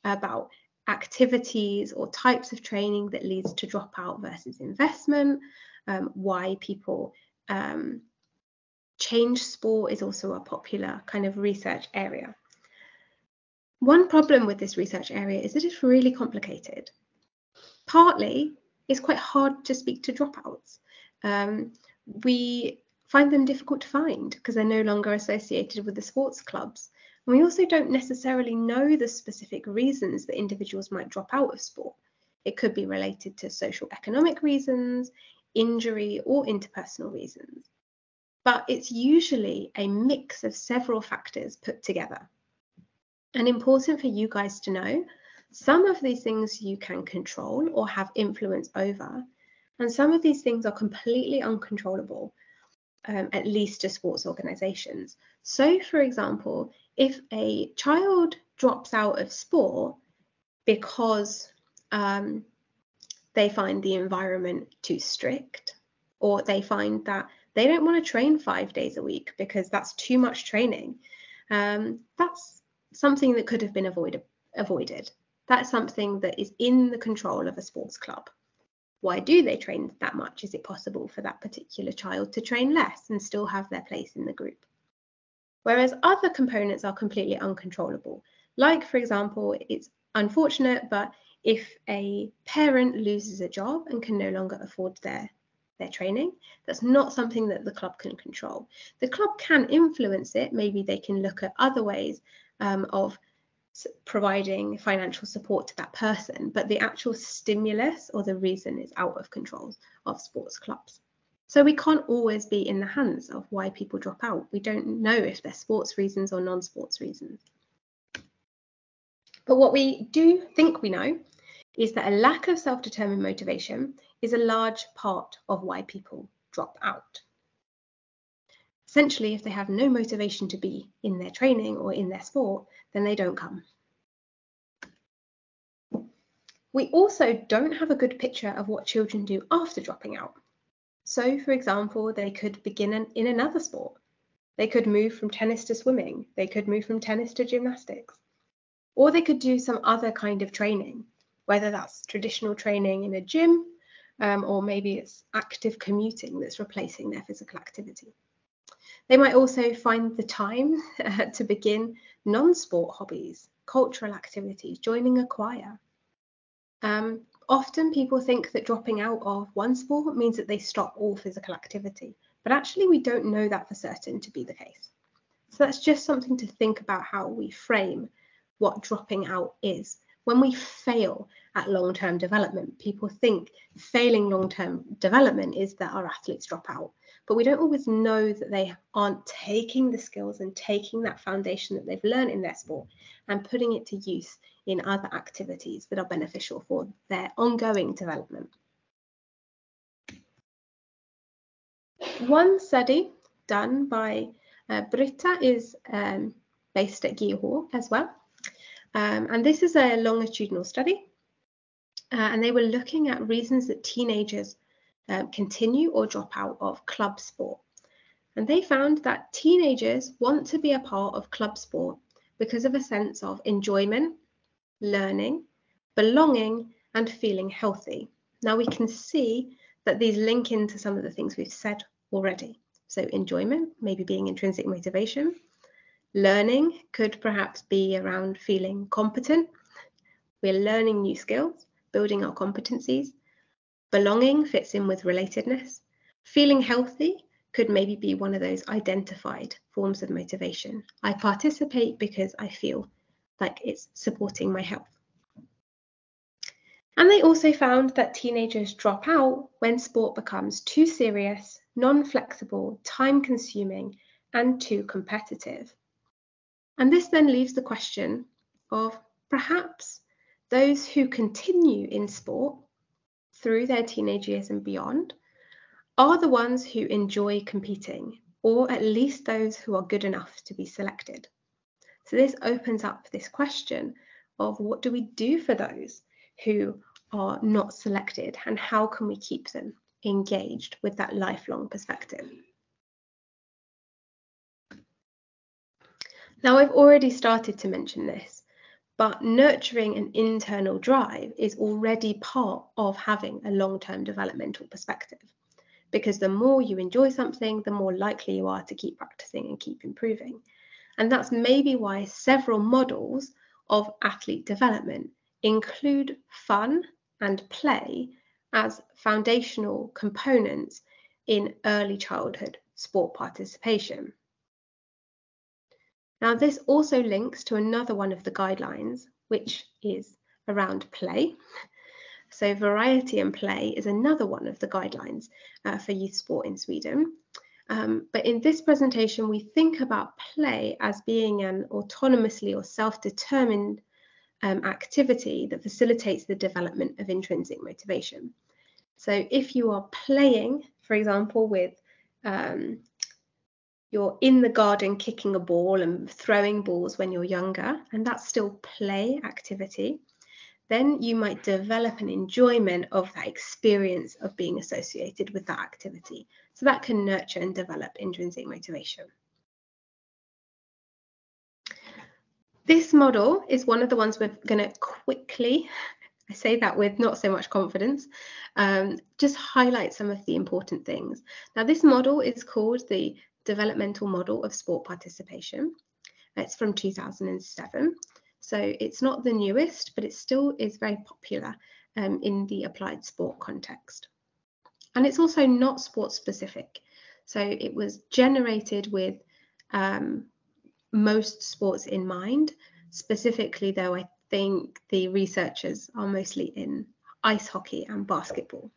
about activities or types of training that leads to dropout versus investment, why people change sport is also a popular kind of research area. One problem with this research area is that it's really complicated. Partly, it's quite hard to speak to dropouts. We find them difficult to find because they're no longer associated with the sports clubs. And we also don't necessarily know the specific reasons that individuals might drop out of sport. It could be related to social economic reasons, injury, or interpersonal reasons. But it's usually a mix of several factors put together. And important for you guys to know, some of these things you can control or have influence over, and some of these things are completely uncontrollable, at least to sports organisations. So, for example, if a child drops out of sport because they find the environment too strict, or they find that they don't want to train 5 days a week because that's too much training, that's something that could have been avoided. That's something that is in the control of a sports club. Why do they train that much? Is it possible for that particular child to train less and still have their place in the group? Whereas other components are completely uncontrollable. Like, for example, it's unfortunate, but if a parent loses a job and can no longer afford their training, that's not something that the club can control. The club can influence it. Maybe they can look at other ways of providing financial support to that person, but the actual stimulus or the reason is out of control of sports clubs. So we can't always be in the hands of why people drop out. We don't know if they're sports reasons or non-sports reasons. But what we do think we know is that a lack of self-determined motivation is a large part of why people drop out. Essentially, if they have no motivation to be in their training or in their sport, then they don't come. We also don't have a good picture of what children do after dropping out. So, for example, they could begin in another sport. They could move from tennis to swimming. They could move from tennis to gymnastics. Or they could do some other kind of training, whether that's traditional training in a gym, or maybe it's active commuting that's replacing their physical activity. They might also find the time to begin non-sport hobbies, cultural activities, joining a choir. Often people think that dropping out of one sport means that they stop all physical activity, but actually we don't know that for certain to be the case. So that's just something to think about how we frame what dropping out is. When we fail at long-term development, people think failing long-term development is that our athletes drop out. But we don't always know that they aren't taking the skills and taking that foundation that they've learned in their sport and putting it to use in other activities that are beneficial for their ongoing development. One study done by Britta is based at Glädje as well. And this is a longitudinal study. And they were looking at reasons that teenagers continue or drop out of club sport. And they found that teenagers want to be a part of club sport because of a sense of enjoyment, learning, belonging, and feeling healthy. Now we can see that these link into some of the things we've said already. So enjoyment, maybe being intrinsic motivation. Learning could perhaps be around feeling competent. We're learning new skills, building our competencies. Belonging fits in with relatedness. Feeling healthy could maybe be one of those identified forms of motivation. I participate because I feel like it's supporting my health. And they also found that teenagers drop out when sport becomes too serious, non-flexible, time-consuming, and too competitive. And this then leaves the question of perhaps those who continue in sport through their teenage years and beyond are the ones who enjoy competing, or at least those who are good enough to be selected. So this opens up this question of what do we do for those who are not selected, and how can we keep them engaged with that lifelong perspective? Now, I've already started to mention this, but nurturing an internal drive is already part of having a long-term developmental perspective, because the more you enjoy something, the more likely you are to keep practicing and keep improving. And that's maybe why several models of athlete development include fun and play as foundational components in early childhood sport participation. Now, this also links to another one of the guidelines, which is around play. So variety and play is another one of the guidelines for youth sport in Sweden. But in this presentation, we think about play as being an autonomously or self-determined activity that facilitates the development of intrinsic motivation. So if you are playing, for example, with you're in the garden kicking a ball and throwing balls when you're younger, and that's still play activity, then you might develop an enjoyment of that experience of being associated with that activity. So that can nurture and develop intrinsic motivation. This model is one of the ones we're going to quickly, I say that with not so much confidence, just highlight some of the important things. Now, this model is called the Developmental Model of Sport Participation. It's from 2007. So it's not the newest, but it still is very popular in the applied sport context. And it's also not sport specific. So it was generated with most sports in mind. Specifically, though, I think the researchers are mostly in ice hockey and basketball,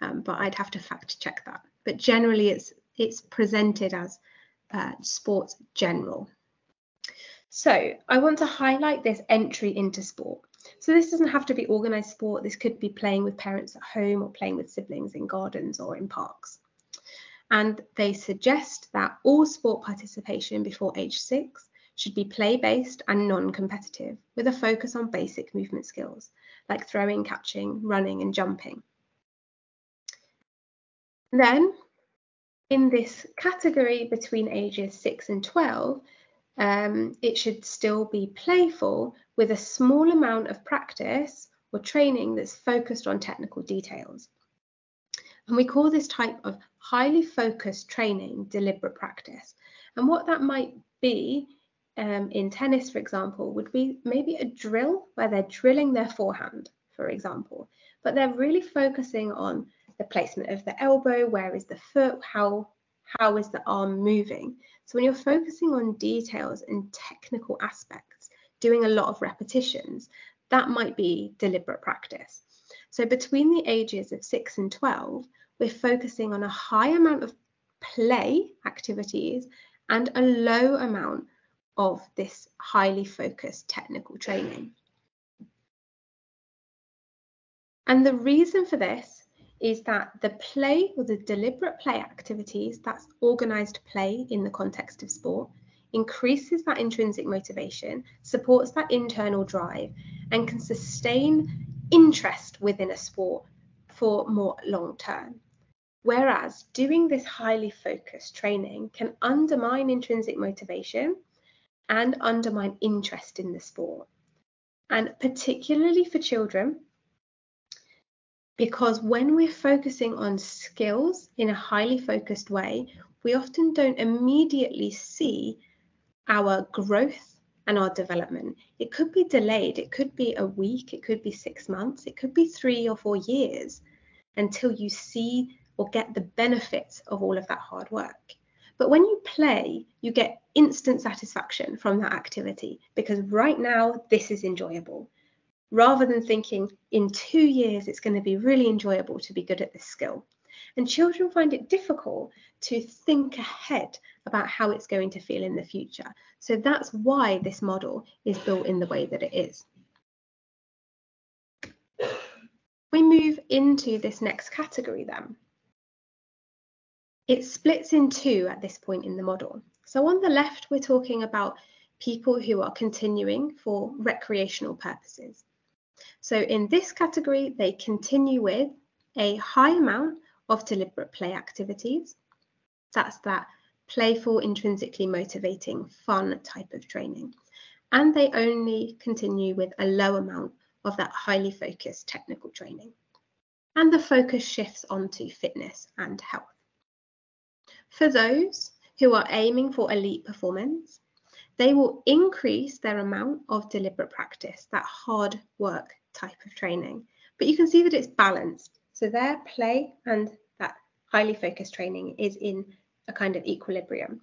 but I'd have to fact check that. But generally, it's presented as sports general. So I want to highlight this entry into sport. So this doesn't have to be organised sport. This could be playing with parents at home or playing with siblings in gardens or in parks. And they suggest that all sport participation before age 6 should be play-based and non-competitive, with a focus on basic movement skills like throwing, catching, running and jumping. Then in this category between ages 6 and 12, it should still be playful with a small amount of practice or training that's focused on technical details. And we call this type of highly focused training deliberate practice. And what that might be in tennis, for example, would be maybe a drill where they're drilling their forehand, for example, but they're really focusing on the placement of the elbow, where is the foot, how is the arm moving. So when you're focusing on details and technical aspects, doing a lot of repetitions, that might be deliberate practice. So between the ages of 6 and 12, we're focusing on a high amount of play activities and a low amount of this highly focused technical training. And the reason for this is that the play or the deliberate play activities, that's organised play in the context of sport, increases that intrinsic motivation, supports that internal drive, and can sustain interest within a sport for more long term. Whereas doing this highly focused training can undermine intrinsic motivation and undermine interest in the sport. And particularly for children, because when we're focusing on skills in a highly focused way, we often don't immediately see our growth and our development. It could be delayed. It could be a week. It could be 6 months. It could be 3 or 4 years until you see or get the benefits of all of that hard work. But when you play, you get instant satisfaction from that activity because right now this is enjoyable, rather than thinking in 2 years it's going to be really enjoyable to be good at this skill. And children find it difficult to think ahead about how it's going to feel in the future. So that's why this model is built in the way that it is. We move into this next category then. It splits in two at this point in the model. So on the left, we're talking about people who are continuing for recreational purposes. So in this category, they continue with a high amount of deliberate play activities. That's that playful, intrinsically motivating, fun type of training. And they only continue with a low amount of that highly focused technical training. And the focus shifts onto fitness and health. For those who are aiming for elite performance, they will increase their amount of deliberate practice, that hard work type of training. But you can see that it's balanced. So their play and that highly focused training is in a kind of equilibrium.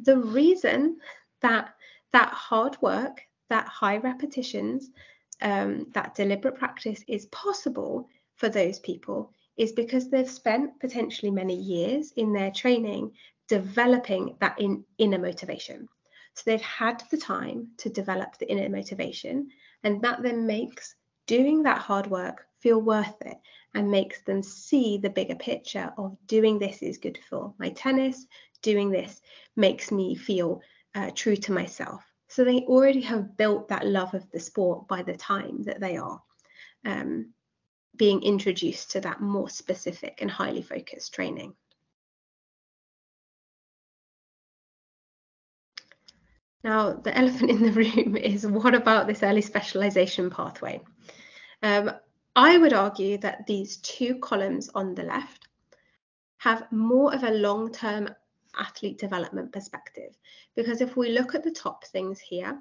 The reason that hard work, that high repetitions, that deliberate practice is possible for those people is because they've spent potentially many years in their training developing that inner motivation. So they've had the time to develop the inner motivation, and that then makes doing that hard work feel worth it and makes them see the bigger picture of doing this is good for my tennis, doing this makes me feel true to myself. So they already have built that love of the sport by the time that they are being introduced to that more specific and highly focused training. Now, the elephant in the room is, what about this early specialization pathway? I would argue that these two columns on the left have more of a long-term athlete development perspective, because if we look at the top things here,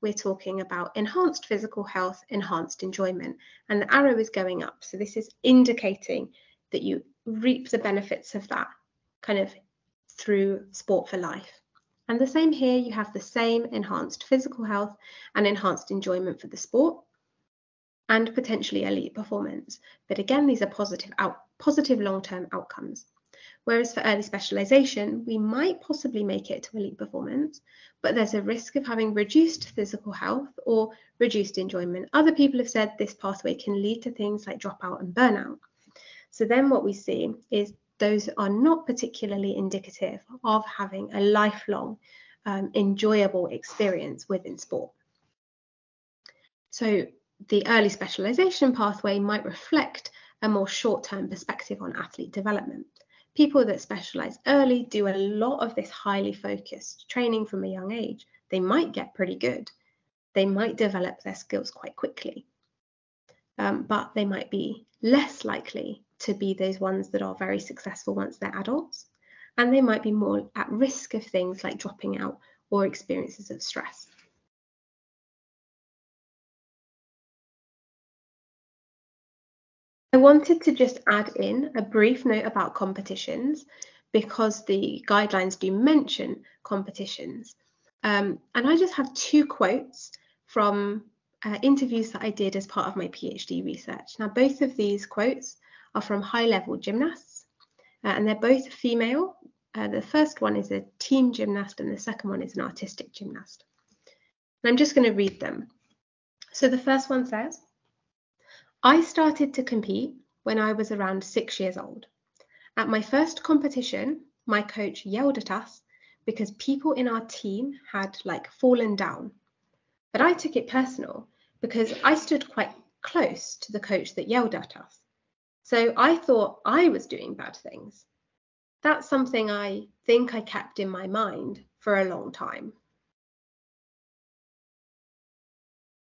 we're talking about enhanced physical health, enhanced enjoyment, and the arrow is going up. So this is indicating that you reap the benefits of that kind of through sport for life. And the same here, you have the same enhanced physical health and enhanced enjoyment for the sport and potentially elite performance. But again, these are positive long-term outcomes. Whereas for early specialization, we might possibly make it to elite performance, but there's a risk of having reduced physical health or reduced enjoyment. Other people have said this pathway can lead to things like dropout and burnout. So then what we see is those are not particularly indicative of having a lifelong, enjoyable experience within sport. So the early specialization pathway might reflect a more short-term perspective on athlete development. People that specialize early do a lot of this highly focused training from a young age. They might get pretty good. They might develop their skills quite quickly, but they might be less likely to be those ones that are very successful once they're adults, and they might be more at risk of things like dropping out or experiences of stress. I wanted to just add in a brief note about competitions, because the guidelines do mention competitions. And I just have two quotes from interviews that I did as part of my PhD research. Now, both of these quotes are from high-level gymnasts, and they're both female. The first one is a team gymnast, and the second one is an artistic gymnast. And I'm just going to read them. So the first one says, "I started to compete when I was around 6 years old. At my first competition, my coach yelled at us because people in our team had fallen down. But I took it personal because I stood quite close to the coach that yelled at us. So I thought I was doing bad things. That's something I think I kept in my mind for a long time."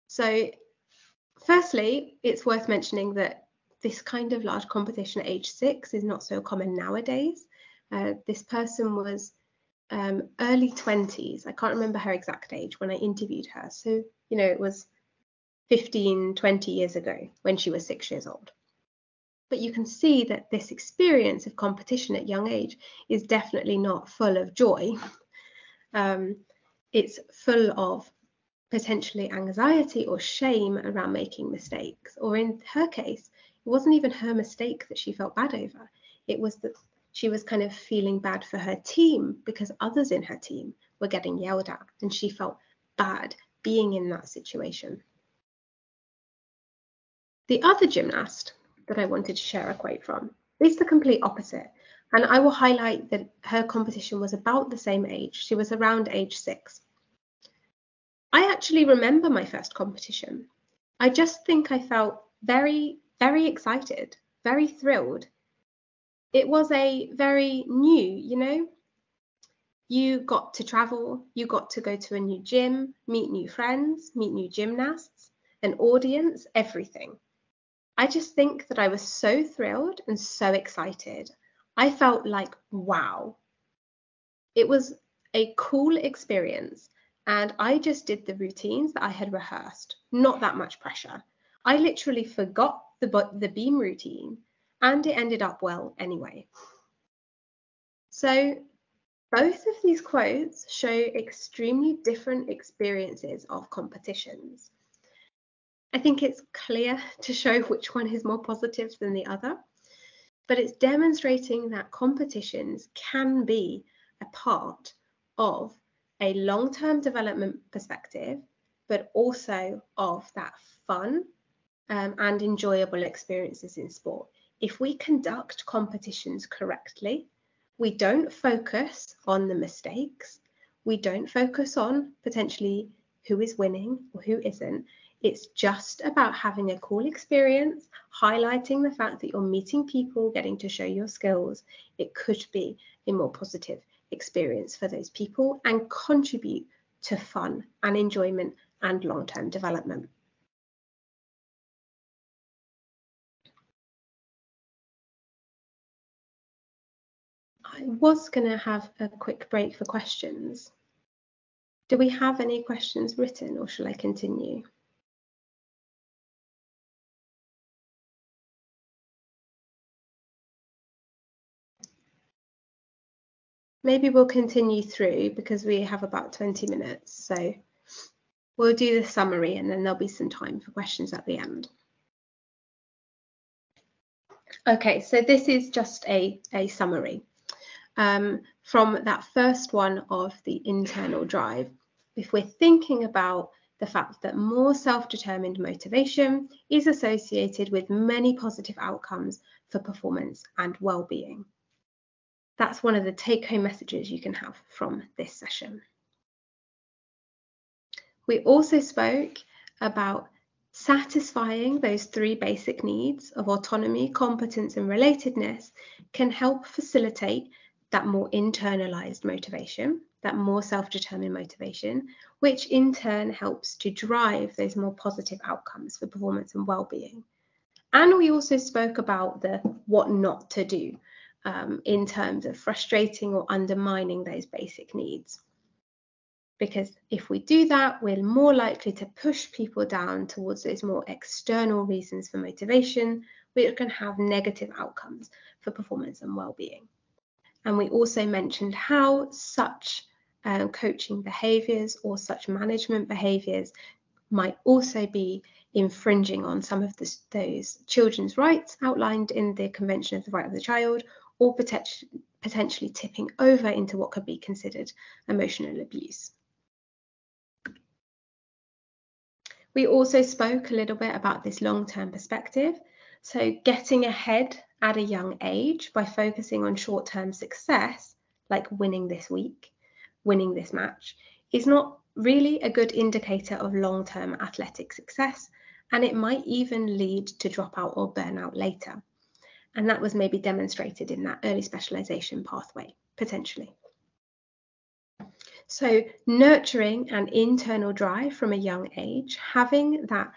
So firstly, it's worth mentioning that this kind of large competition at age 6 is not so common nowadays. This person was early 20s. I can't remember her exact age when I interviewed her. So, it was 15, 20 years ago when she was 6 years old. But you can see that this experience of competition at young age is definitely not full of joy. It's full of potentially anxiety or shame around making mistakes. Or in her case, it wasn't even her mistake that she felt bad over. It was that she was kind of feeling bad for her team because others in her team were getting yelled at, and she felt bad being in that situation. The other gymnast that I wanted to share a quote from is the complete opposite, and I will highlight that her competition was about the same age. She was around age 6. "I actually remember my first competition. I just think I felt very, very excited, very thrilled. It was a very new, you got to travel, you got to go to a new gym, meet new friends, meet new gymnasts, an audience, everything. I just think that I was so thrilled and so excited. I felt like, wow. It was a cool experience, and I just did the routines that I had rehearsed, not that much pressure. I literally forgot the beam routine, and it ended up well anyway. So both of these quotes show extremely different experiences of competitions. I think it's clear to show which one is more positive than the other, but it's demonstrating that competitions can be a part of a long-term development perspective, but also of that fun and enjoyable experiences in sport. If we conduct competitions correctly, we don't focus on the mistakes, we don't focus on potentially who is winning or who isn't. It's just about having a cool experience, highlighting the fact that you're meeting people, getting to show your skills. It could be a more positive experience for those people and contribute to fun and enjoyment and long-term development. I was going to have a quick break for questions. Do we have any questions written, or shall I continue? Maybe we'll continue through because we have about 20 minutes. So we'll do the summary and then there'll be some time for questions at the end. Okay, so this is just a summary from that first one of the internal drive. If we're thinking about the fact that more self-determined motivation is associated with many positive outcomes for performance and well-being. That's one of the take-home messages you can have from this session. We also spoke about satisfying those three basic needs of autonomy, competence, and relatedness can help facilitate that more internalized motivation, that more self-determined motivation, which in turn helps to drive those more positive outcomes for performance and well-being. And we also spoke about the what not to do in terms of frustrating or undermining those basic needs. Because if we do that, we're more likely to push people down towards those more external reasons for motivation, which can have negative outcomes for performance and well-being. And we also mentioned how such coaching behaviours or such management behaviours might also be infringing on some of those children's rights outlined in the Convention of the Right of the Child, or potentially tipping over into what could be considered emotional abuse. We also spoke a little bit about this long-term perspective. So getting ahead at a young age by focusing on short-term success, like winning this week, winning this match, is not really a good indicator of long-term athletic success, and it might even lead to dropout or burnout later. And that was maybe demonstrated in that early specialization pathway, potentially. So nurturing an internal drive from a young age, having that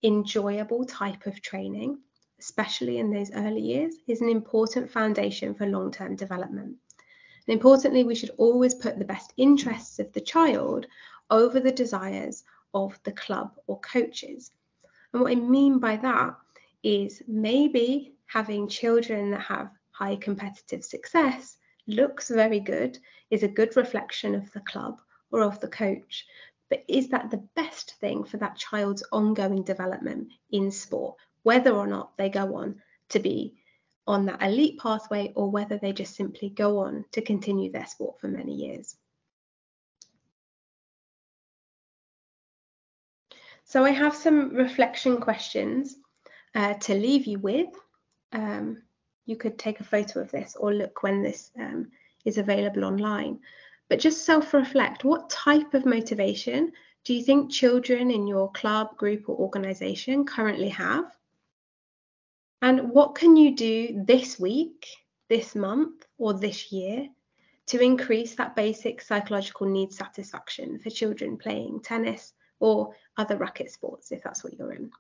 enjoyable type of training, especially in those early years, is an important foundation for long-term development. And importantly, we should always put the best interests of the child over the desires of the club or coaches. And what I mean by that is maybe having children that have high competitive success looks very good, is a good reflection of the club or of the coach, but is that the best thing for that child's ongoing development in sport, whether or not they go on to be on that elite pathway or whether they just simply go on to continue their sport for many years. So I have some reflection questions to leave you with. You could take a photo of this or look when this is available online. But just self-reflect, what type of motivation do you think children in your club, group, or organisation currently have? And what can you do this week, this month, or this year to increase that basic psychological need satisfaction for children playing tennis or other racket sports, if that's what you're in?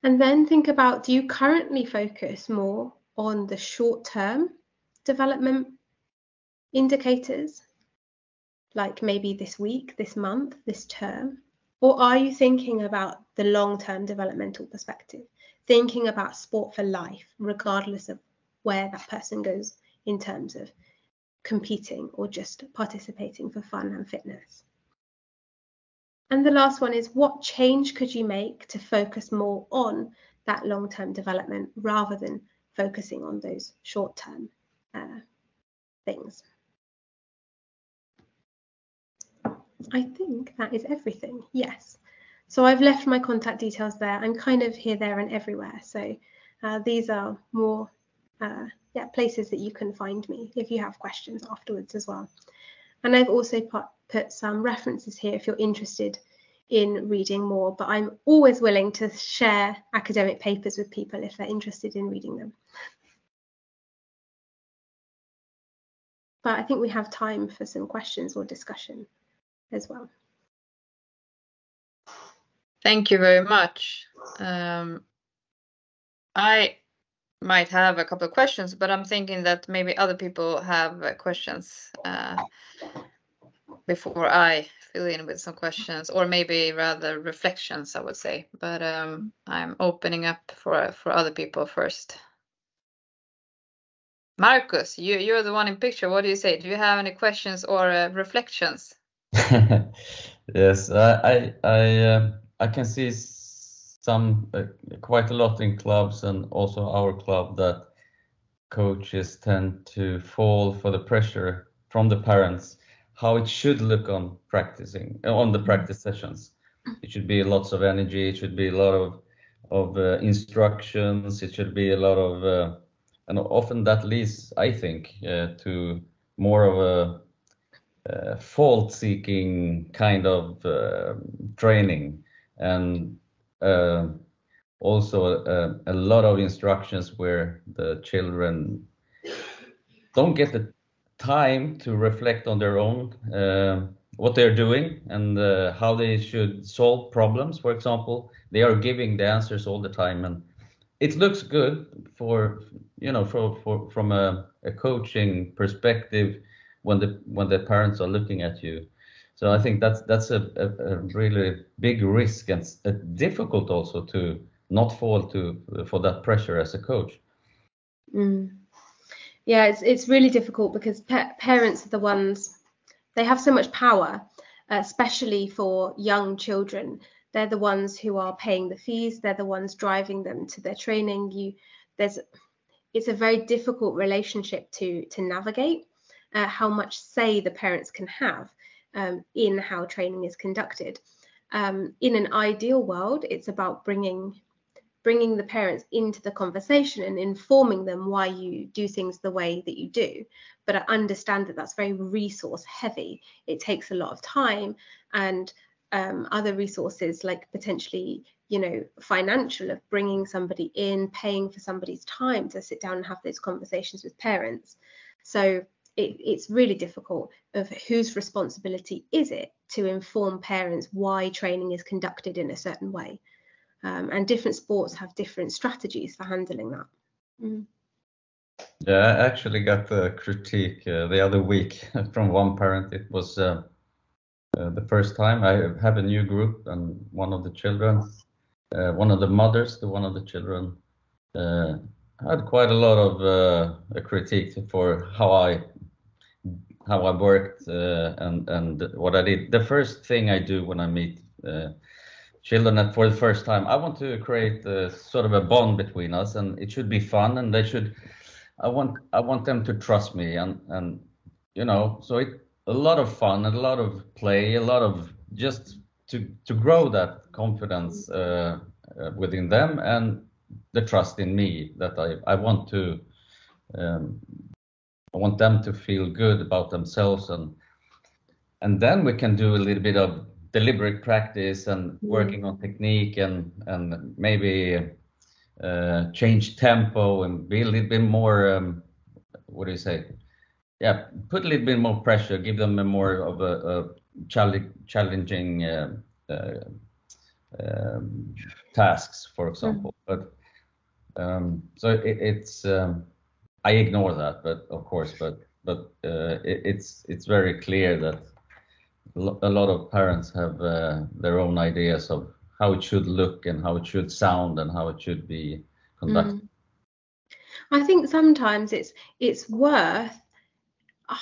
And then think about, do you currently focus more on the short-term development indicators, like maybe this week, this month, this term? Or are you thinking about the long-term developmental perspective, thinking about sport for life, regardless of where that person goes in terms of competing or just participating for fun and fitness? And the last one is, what change could you make to focus more on that long-term development rather than focusing on those short-term things? I think that is everything. Yes. So I've left my contact details there. I'm kind of here, there, and everywhere. So these are more places that you can find me if you have questions afterwards as well. And I've also put some references here if you're interested in reading more, but I'm always willing to share academic papers with people if they're interested in reading them. But I think we have time for some questions or discussion as well. Thank you very much. I might have a couple of questions, but I'm thinking that maybe other people have questions before I fill in with some questions, or maybe rather reflections, I would say. But I'm opening up for other people first. Marcus, you're the one in picture. What do you say? Do you have any questions or reflections? Yes, I can see some quite a lot in clubs, and also our club, that coaches tend to fall for the pressure from the parents how it should look on the practice sessions. It should be lots of energy. It should be a lot of instructions. It should be a lot of and often that leads, I think, to more of a fault-seeking kind of training, and also a lot of instructions where the children don't get the time to reflect on their own what they're doing and how they should solve problems. For example, they are giving the answers all the time, and it looks good from a coaching perspective when the parents are looking at you. So I think that's a really big risk, and difficult also to not fall for that pressure as a coach. Yeah, it's really difficult because parents are the ones, they have so much power, especially for young children. They're the ones who are paying the fees. They're the ones driving them to their training. It's a very difficult relationship to navigate. How much say the parents can have in how training is conducted. In an ideal world, it's about bringing the parents into the conversation and informing them why you do things the way that you do. But I understand that that's very resource heavy. It takes a lot of time and other resources, like potentially, financial, of bringing somebody in, paying for somebody's time to sit down and have those conversations with parents. So it's really difficult of whose responsibility is it to inform parents why training is conducted in a certain way. And different sports have different strategies for handling that. Yeah, I actually got a critique the other week from one parent. It was the first time I have a new group, and one of the children, one of the mothers to one of the children, had quite a lot of critique for how I worked and what I did. The first thing I do when I meet children for the first time, I want to create sort of a bond between us, and it should be fun, and I want them to trust me, and so a lot of fun, a lot of play, a lot of just to grow that confidence within them, and the trust in me, that I want them to feel good about themselves, and then we can do a little bit of deliberate practice and working on technique and maybe change tempo and be a little bit more, what do you say? Yeah, put a little bit more pressure, give them a more of a challenging tasks, for example. But so it's I ignore that, but of course, but it's very clear that a lot of parents have their own ideas of how it should look and how it should sound and how it should be conducted. I think sometimes it's worth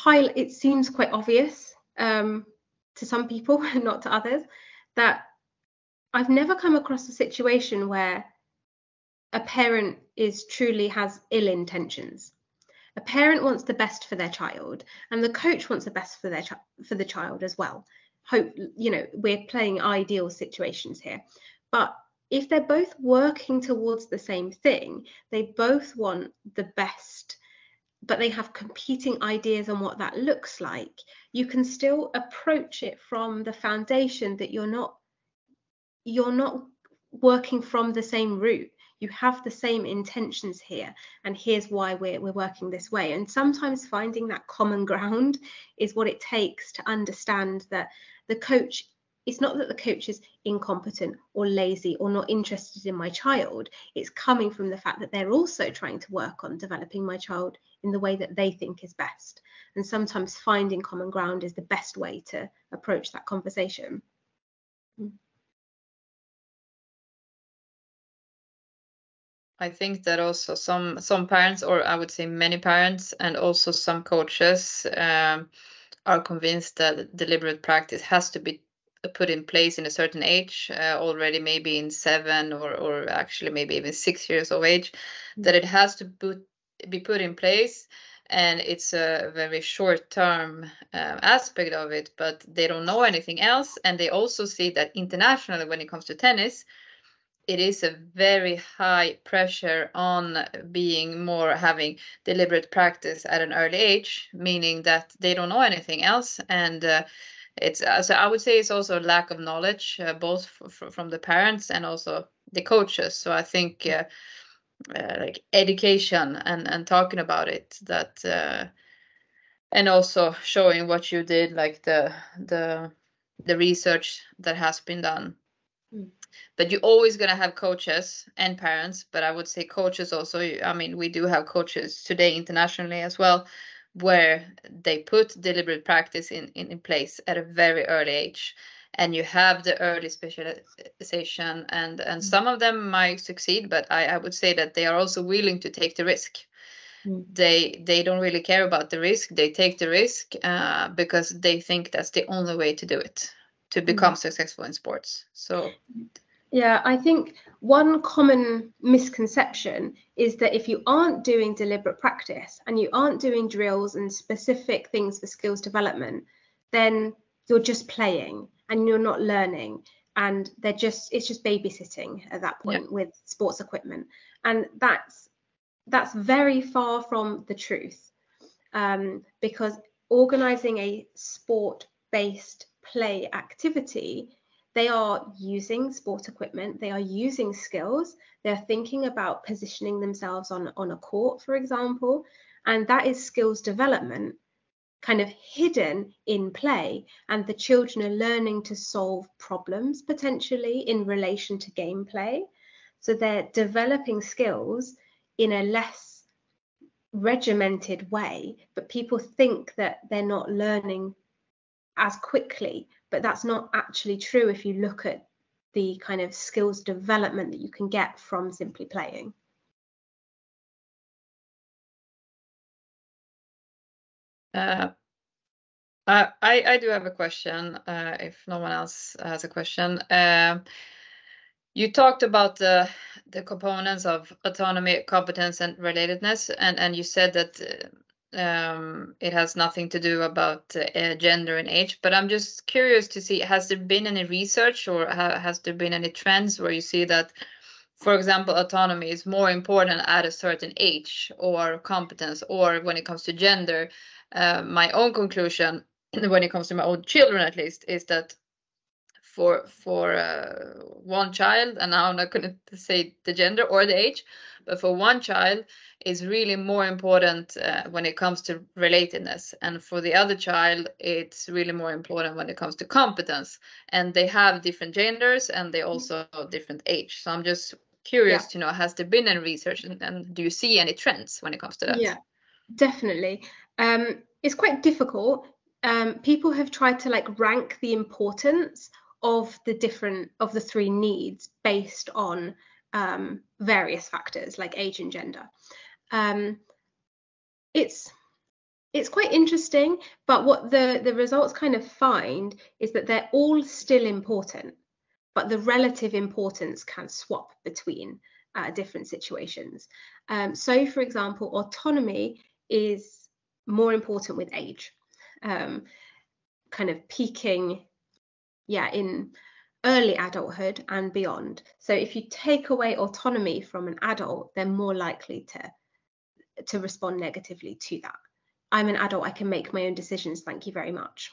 it seems quite obvious to some people, not to others, that I've never come across a situation where a parent truly has ill intentions. A parent wants the best for their child, and the coach wants the best for the child as well. We're playing ideal situations here, but if they're both working towards the same thing, they both want the best, but they have competing ideas on what that looks like. You can still approach it from the foundation that you're not working from the same route. You have the same intentions here, and here's why we're working this way. And sometimes finding that common ground is what it takes to understand that the coach, it's not that the coach is incompetent or lazy or not interested in my child. It's coming from the fact that they're also trying to work on developing my child in the way that they think is best. And sometimes finding common ground is the best way to approach that conversation. I think that also some parents, or I would say many parents, and also some coaches are convinced that deliberate practice has to be put in place in a certain age, already maybe in 7 or actually maybe even 6 years of age, that it has to be put in place. And it's a very short-term aspect of it, but they don't know anything else. And they also see that internationally, when it comes to tennis, it is a very high pressure on having deliberate practice at an early age, meaning that they don't know anything else. And it's so I would say it's also a lack of knowledge, both from the parents and also the coaches. So I think like education and talking about it, that and also showing what you did, like the research that has been done. But you're always going to have coaches and parents, but I would say coaches also. I mean, we do have coaches today internationally as well, where they put deliberate practice in place at a very early age. And you have the early specialization, and some of them might succeed, but I would say that they are also willing to take the risk. They don't really care about the risk. They take the risk because they think that's the only way to do it, to become successful in sports. So yeah, I think one common misconception is that if you aren't doing deliberate practice and you aren't doing drills and specific things for skills development, then you're just playing and you're not learning, and it's just babysitting at that point with sports equipment. And that's very far from the truth, because organizing a sport-based play activity, they are using sport equipment, they are using skills, they're thinking about positioning themselves on a court, for example, and that is skills development kind of hidden in play, and the children are learning to solve problems potentially in relation to gameplay. So they're developing skills in a less regimented way, but people think that they're not learning as quickly, but that's not actually true if you look at the kind of skills development that you can get from simply playing. I do have a question, if no one else has a question. You talked about the components of autonomy, competence, and relatedness, and you said that it has nothing to do about gender and age. But I'm just curious to see, has there been any research, or has there been any trends where you see that, for example, autonomy is more important at a certain age, or competence, or when it comes to gender? My own conclusion, when it comes to my own children at least, is that for one child, and now I'm not going to say the gender or the age, but for one child is really more important when it comes to relatedness, and for the other child it's really more important when it comes to competence. And they have different genders and they also have different age. So I'm just curious to know, has there been any research, and do you see any trends when it comes to that? Yeah, definitely. It's quite difficult. People have tried to like rank the importance of the three needs based on various factors like age and gender. It's quite interesting, but what the results kind of find is that they're all still important, but the relative importance can swap between different situations. So, for example, autonomy is more important with age, kind of peaking, in early adulthood and beyond. So if you take away autonomy from an adult, they're more likely to respond negatively to that. I'm an adult, I can make my own decisions, thank you very much.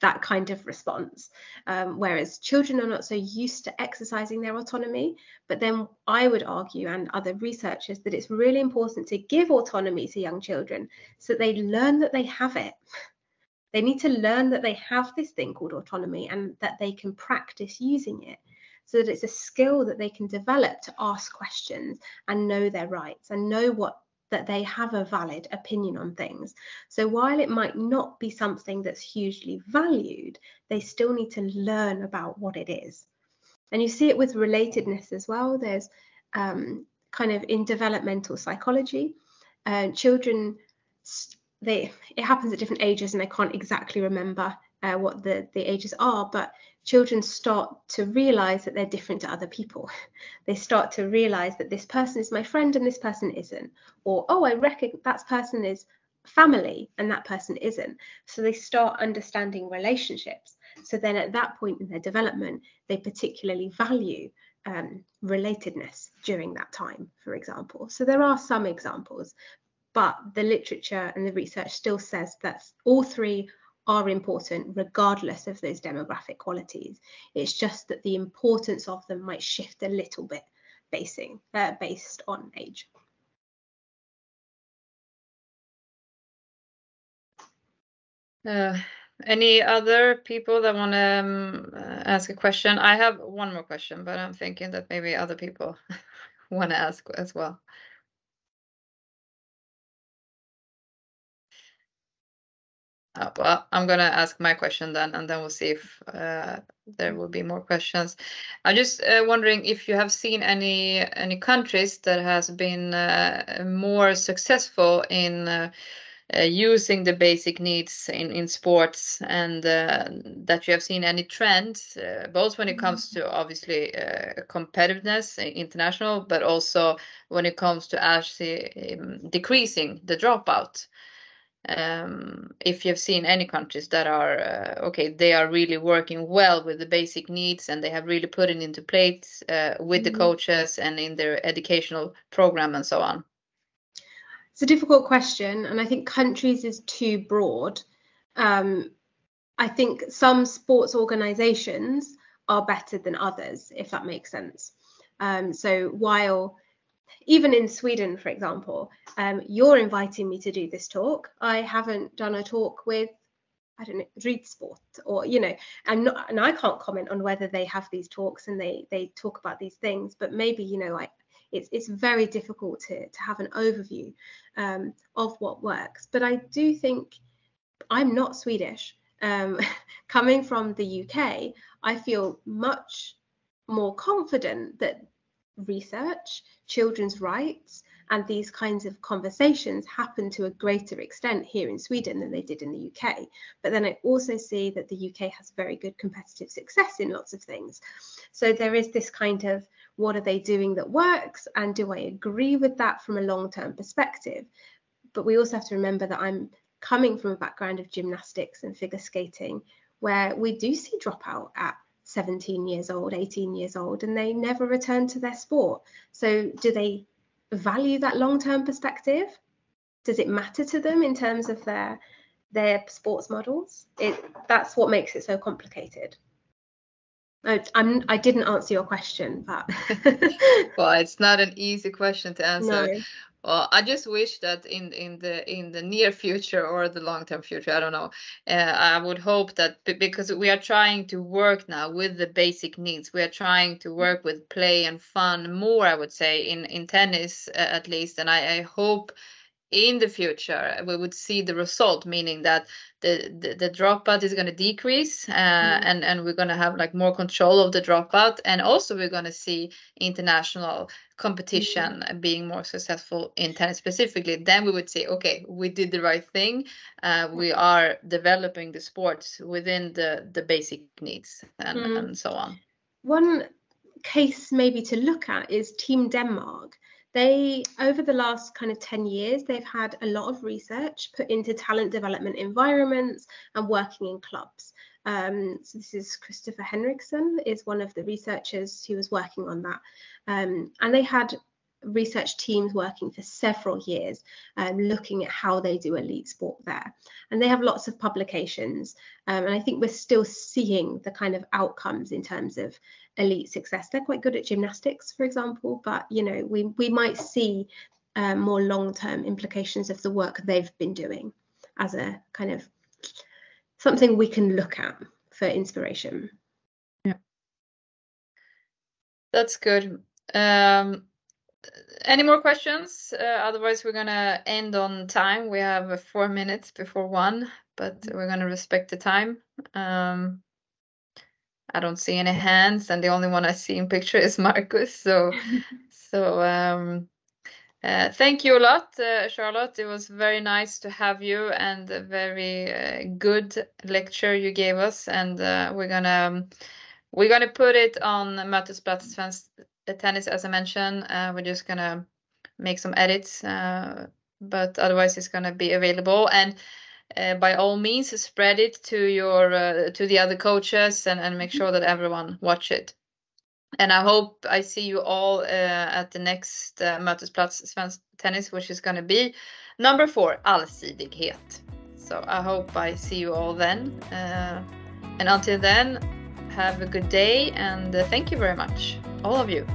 That kind of response. Whereas children are not so used to exercising their autonomy. But then I would argue, and other researchers, that it's really important to give autonomy to young children so that they learn that they have it. They need to learn that they have this thing called autonomy and that they can practice using it, so that it's a skill that they can develop to ask questions and know their rights and know that they have a valid opinion on things. So while it might not be something that's hugely valued, they still need to learn about what it is. And you see it with relatedness as well. There's kind of in developmental psychology, children, it happens at different ages, and I can't exactly remember what the ages are, but children start to realize that they're different to other people. They start to realize that this person is my friend and this person isn't, or I reckon that person is family and that person isn't. So they start understanding relationships. So then at that point in their development, they particularly value relatedness during that time, for example. So there are some examples, but the literature and the research still says that all three are important regardless of those demographic qualities. It's just that the importance of them might shift a little bit based on age. Any other people that want to ask a question? I have one more question, but I'm thinking that maybe other people want to ask as well. Well, I'm going to ask my question then, and then we'll see if there will be more questions. I'm just wondering if you have seen any countries that has been more successful in using the basic needs in sports, and that you have seen any trends, both when it comes to obviously competitiveness, international, but also when it comes to actually decreasing the dropout. If you've seen any countries that are they are really working well with the basic needs, and they have really put it into place with the coaches and in their educational program and so on. It's a difficult question, and I think countries is too broad. I think some sports organizations are better than others, if that makes sense. So while even in Sweden, for example, you're inviting me to do this talk, I haven't done a talk with, I don't know, Ridsport, or, and I can't comment on whether they have these talks and they talk about these things, but maybe, it's very difficult to have an overview of what works. But I do think, I'm not Swedish. Coming from the UK, I feel much more confident that research, children's rights, and these kinds of conversations happen to a greater extent here in Sweden than they did in the UK. But then I also see that the UK has very good competitive success in lots of things. So there is this kind of, what are they doing that works? And do I agree with that from a long-term perspective? But we also have to remember that I'm coming from a background of gymnastics and figure skating, where we do see dropout at 17 years old, 18 years old, and they never return to their sport. So do they value that long-term perspective? Does it matter to them in terms of their sports models? That's what makes it so complicated. I didn't answer your question, but well, it's not an easy question to answer. No. Well, I just wish that in the near future or the long-term future, I don't know, I would hope that because we are trying to work now with the basic needs, we are trying to work with play and fun more, I would say, in tennis at least, and I hope in the future we would see the result, meaning that the dropout is going to decrease, and we're going to have like more control of the dropout, and also we're going to see international competition being more successful in tennis specifically. Then we would say, okay, we did the right thing. We are developing the sports within the basic needs and so on. One case maybe to look at is Team Denmark. They, over the last kind of 10 years, they've had a lot of research put into talent development environments and working in clubs. So this is Christopher Henriksson is one of the researchers who was working on that. And they had research teams working for several years, looking at how they do elite sport there. And they have lots of publications. And I think we're still seeing the kind of outcomes in terms of elite success. They're quite good at gymnastics, for example, but you know, we might see more long-term implications of the work they've been doing as a kind of something we can look at for inspiration. Yeah, that's good. Any more questions? Otherwise we're gonna end on time. We have 4 minutes before 1, but we're gonna respect the time. I don't see any hands, and the only one I see in picture is Marcus. So thank you a lot, Charlotte. It was very nice to have you, and a very good lecture you gave us. And we're gonna put it on Mötesplats Svensk Tennis, as I mentioned. We're just gonna make some edits, but otherwise it's gonna be available. And by all means, spread it to your to the other coaches, and make sure that everyone watch it. And I hope I see you all at the next Mötesplats Svensk Tennis, which is going to be number 4, allsidighet. So I hope I see you all then. And until then, have a good day, and thank you very much, all of you.